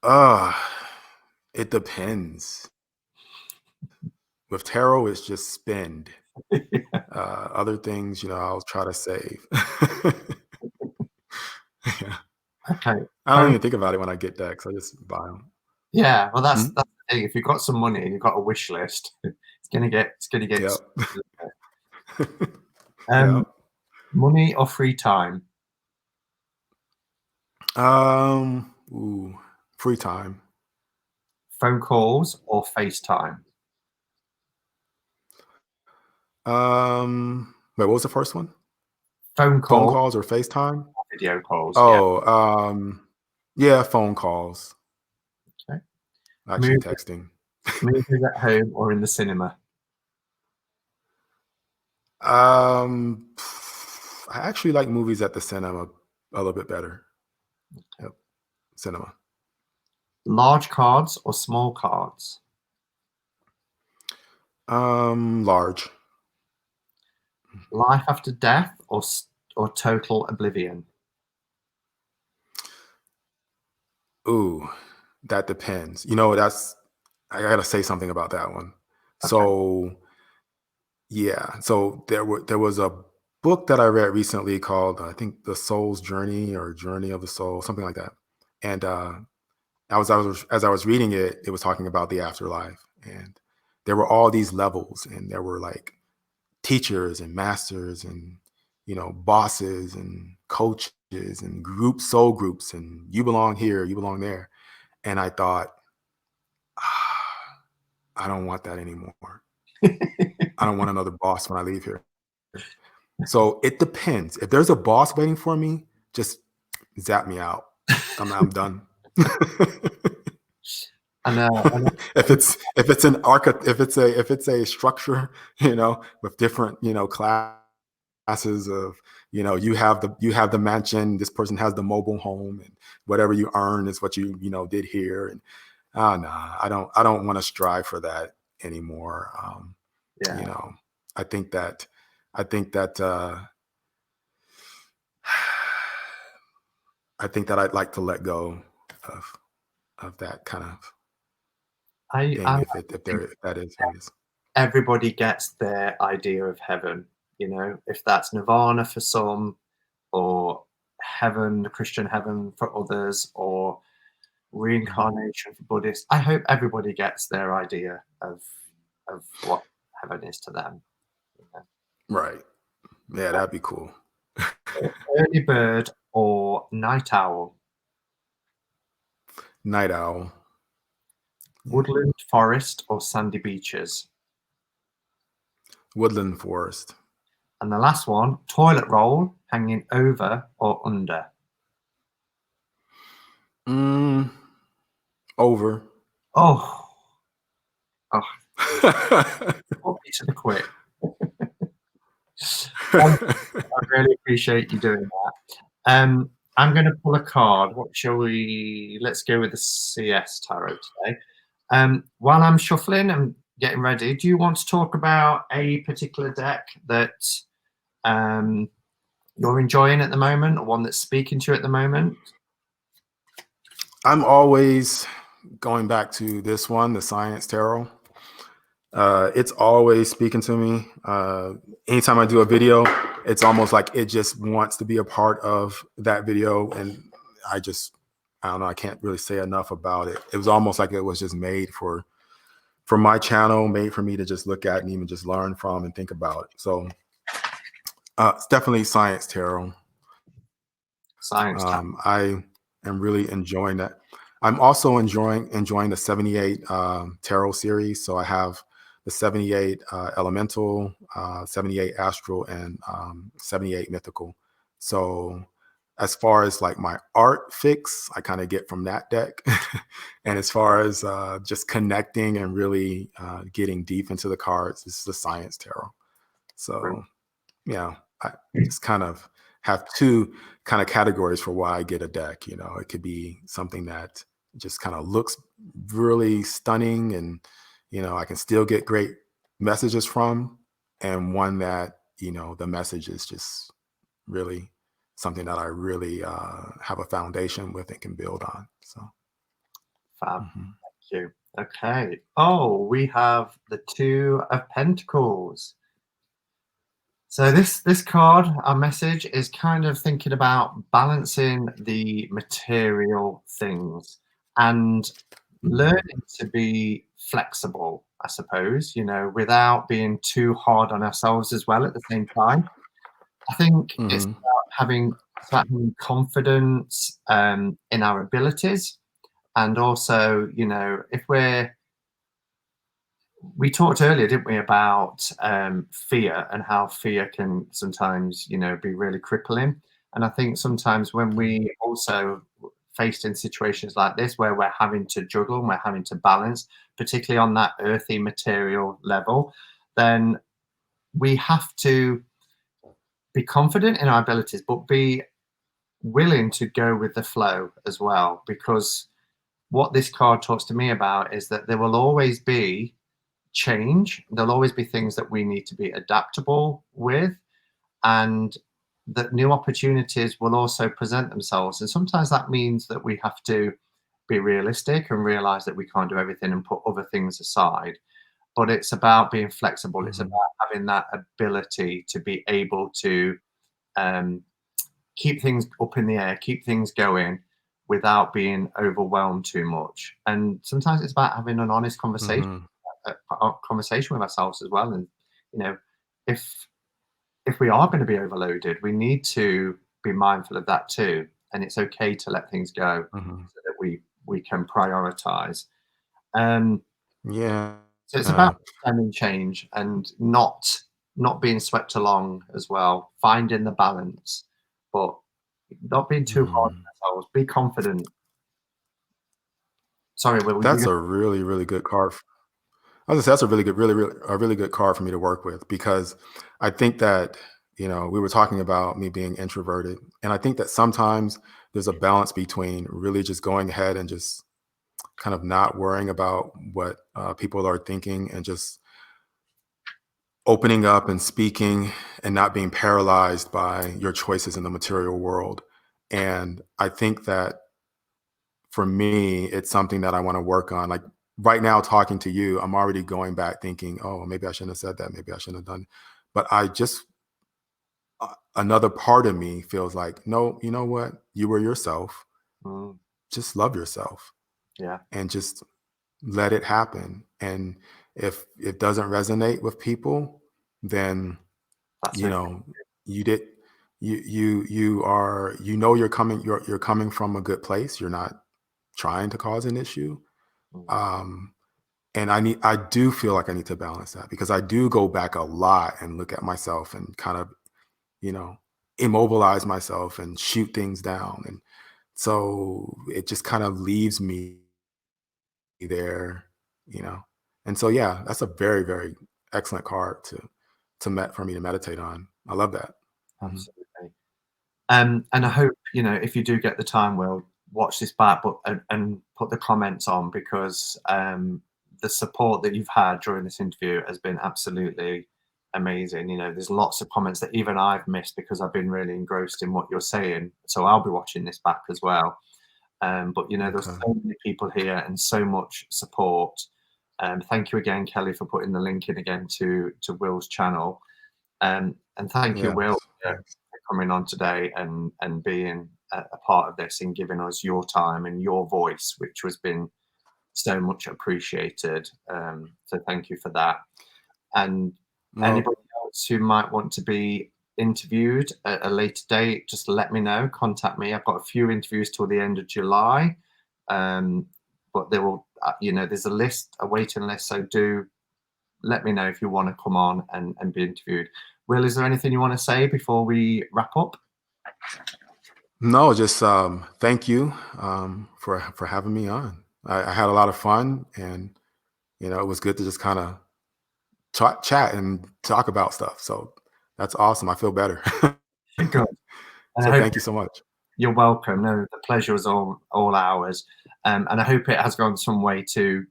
Uh, it depends. With tarot, it's just spend. Other things, I'll try to save. Yeah. Okay. I don't even think about it when I get decks. I just buy them. Yeah, well, that's the thing. If you've got some money and you've got a wish list, it's gonna get Yep. um, Yep. money or free time, Ooh, free time. phone calls or FaceTime. Wait, what was the first one? Phone Phone call, calls or FaceTime? video calls. Yeah. Oh, yeah, phone calls. Okay. Actually, Move, texting. movies at home or in the cinema. I actually like movies at the cinema a little bit better. Yep, cinema. Large cards or small cards. Large. Life after death or total oblivion. Ooh, that depends. I gotta say something about that one. Okay. So yeah, so there was a book that I read recently called I think The Soul's Journey or Journey of the Soul, something like that. And as I was reading it, it was talking about the afterlife, and there were all these levels, and there were like teachers and masters and bosses and coaches and soul groups, and you belong here, you belong there. And I thought, I don't want that anymore. I don't want another boss when I leave here. So it depends. If there's a boss waiting for me, just zap me out. I'm done. And If it's a structure, with different, classes of, you have the mansion, this person has the mobile home, and whatever you earn is what did here. And nah, I don't want to strive for that anymore. yeah, You know, I think that I think that I think that I'd like to let go of that kind of I thing think if that is what it is. everybody gets their idea of heaven. If that's nirvana for some, or heaven, the Christian heaven for others, or Mhm. reincarnation for Buddhists. I hope everybody gets their idea of what heaven is to them. you know. Right. Yeah, that'd be cool. Early bird or night owl, Night owl. Yeah. woodland, forest, or sandy beaches. Woodland forest. And the last one, toilet roll, hanging over or under. Mm, over. Oh, oh, put me to the quick. I really appreciate you doing that. I'm going to pull a card. What shall we? Let's go with the CS tarot today. While I'm shuffling and getting ready, do you want to talk about a particular deck that um, you're enjoying at the moment, or one that's speaking to you at the moment? I'm always going back to this one, the Science Tarot. It's always speaking to me. Anytime I do a video, it's almost like it just wants to be a part of that video. And I don't know, I can't really say enough about it. It was almost like it was just made for my channel, made for me to just look at and even just learn from and think about it. So it's definitely Science Tarot. Science tarot. I am really enjoying that. I'm also enjoying the 78 tarot series. So I have the 78 elemental, 78 astral, and 78 mythical. So as far as like my art fix, I kind of get from that deck. And as far as just connecting and really getting deep into the cards, this is the Science Tarot. So I just kind of have two kind of categories for why I get a deck. It could be something that just kind of looks really stunning, and I can still get great messages from, and one that the message is just really something that I really have a foundation with and can build on. So Fab. mhm. Thank you. Okay. Oh, we have the Two of Pentacles. So this card, our message is kind of thinking about balancing the material things and learning to be flexible, I suppose, without being too hard on ourselves as well at the same time. I think it's Hmm. about having confidence in our abilities, and also, if we talked earlier, didn't we, about fear and how fear can sometimes, be really crippling. And I think sometimes when we also faced in situations like this, where we're having to juggle and we're having to balance, particularly on that earthy material level, then we have to be confident in our abilities, but be willing to go with the flow as well. Because what this card talks to me about is that there will always be change. There'll always be things that we need to be adaptable with, and that new opportunities will also present themselves. And sometimes that means that we have to be realistic and realize that we can't do everything and put other things aside. But it's about being flexible. It's Hmm. about having that ability to be able to um, keep things up in the air, keep things going without being overwhelmed too much. And sometimes it's about having an honest conversation, Hmm. a conversation with ourselves as well. And you know, if if we are going to be overloaded, we need to be mindful of that too. And it's okay to let things go Hmm. so that we can prioritize. Um, Yeah. so it's about understanding change and not being swept along as well, finding the balance, but not being too hard Mhm. on ourselves. Be confident. Sorry, Will, were you That's gonna a really, really good card. I was gonna say that's a really good, a really good card for me to work with because I think that, we were talking about me being introverted. And I think that sometimes there's a balance between really just going ahead and just kind of not worrying about what people are thinking and just opening up and speaking and not being paralyzed by your choices in the material world. And I think that for me, it's something that I want to work on. Like right now, talking to you, I'm already going back thinking, oh, maybe I shouldn't have said that. Maybe I shouldn't have done. But I just, another part of me feels like, no, you know what? You were yourself. Mm, Just love yourself yeah, and just let it happen. And if it doesn't resonate with people, then, that's you okay. know, you did, you are, you're coming from a good place. You're not trying to cause an issue. Mm, Um, and I do feel like I need to balance that because I do go back a lot and look at myself and kind of, you know, immobilize myself and shoot things down. And so it just kind of leaves me there, you know. And so yeah, that's a very, very excellent card for me to meditate on. I love that. Hmm. absolutely. And I hope, if you do get the time, Will, watch this back, but and put the comments on, because the support that you've had during this interview has been absolutely amazing. There's lots of comments that even I've missed because I've been really engrossed in what you're saying. So I'll be watching this back as well. But there's Okay. so many people here and so much support. Thank you again, Kelly, for putting the link in again to Will's channel. And thank you, Will, Yes. Yes. for coming on today and being a part of this and giving us your time and your voice, which has been so much appreciated. So thank you for that. And No. anybody else who might want to be interviewed at a later date, just let me know. Contact me. I've got a few interviews till the end of July, um, but there will, there's a waiting list. So do let me know if you want to come on and be interviewed. Will, is there anything you want to say before we wrap up? No, just thank you for having me on. I had a lot of fun, and it was good to just kind of chat and talk about stuff. So that's awesome. I feel better. Good. And I So hope thank you so much. you're welcome. No, the pleasure is all ours. And I hope it has gone some way to,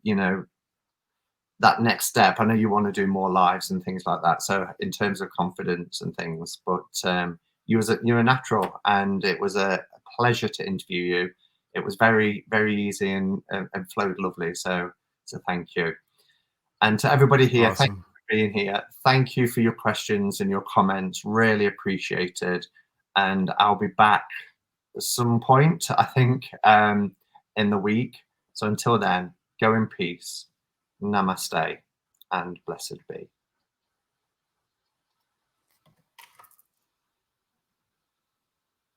that next step. I know you want to do more lives and things like that. So in terms of confidence and things, but you're a natural, and it was a pleasure to interview you. It was very, very easy and flowed lovely. So thank you. And to everybody here, thank you Awesome. being here. Thank you for your questions and your comments. Really appreciated. And I'll be back at some point, I think, in the week. So until then, go in peace. Namaste and blessed be.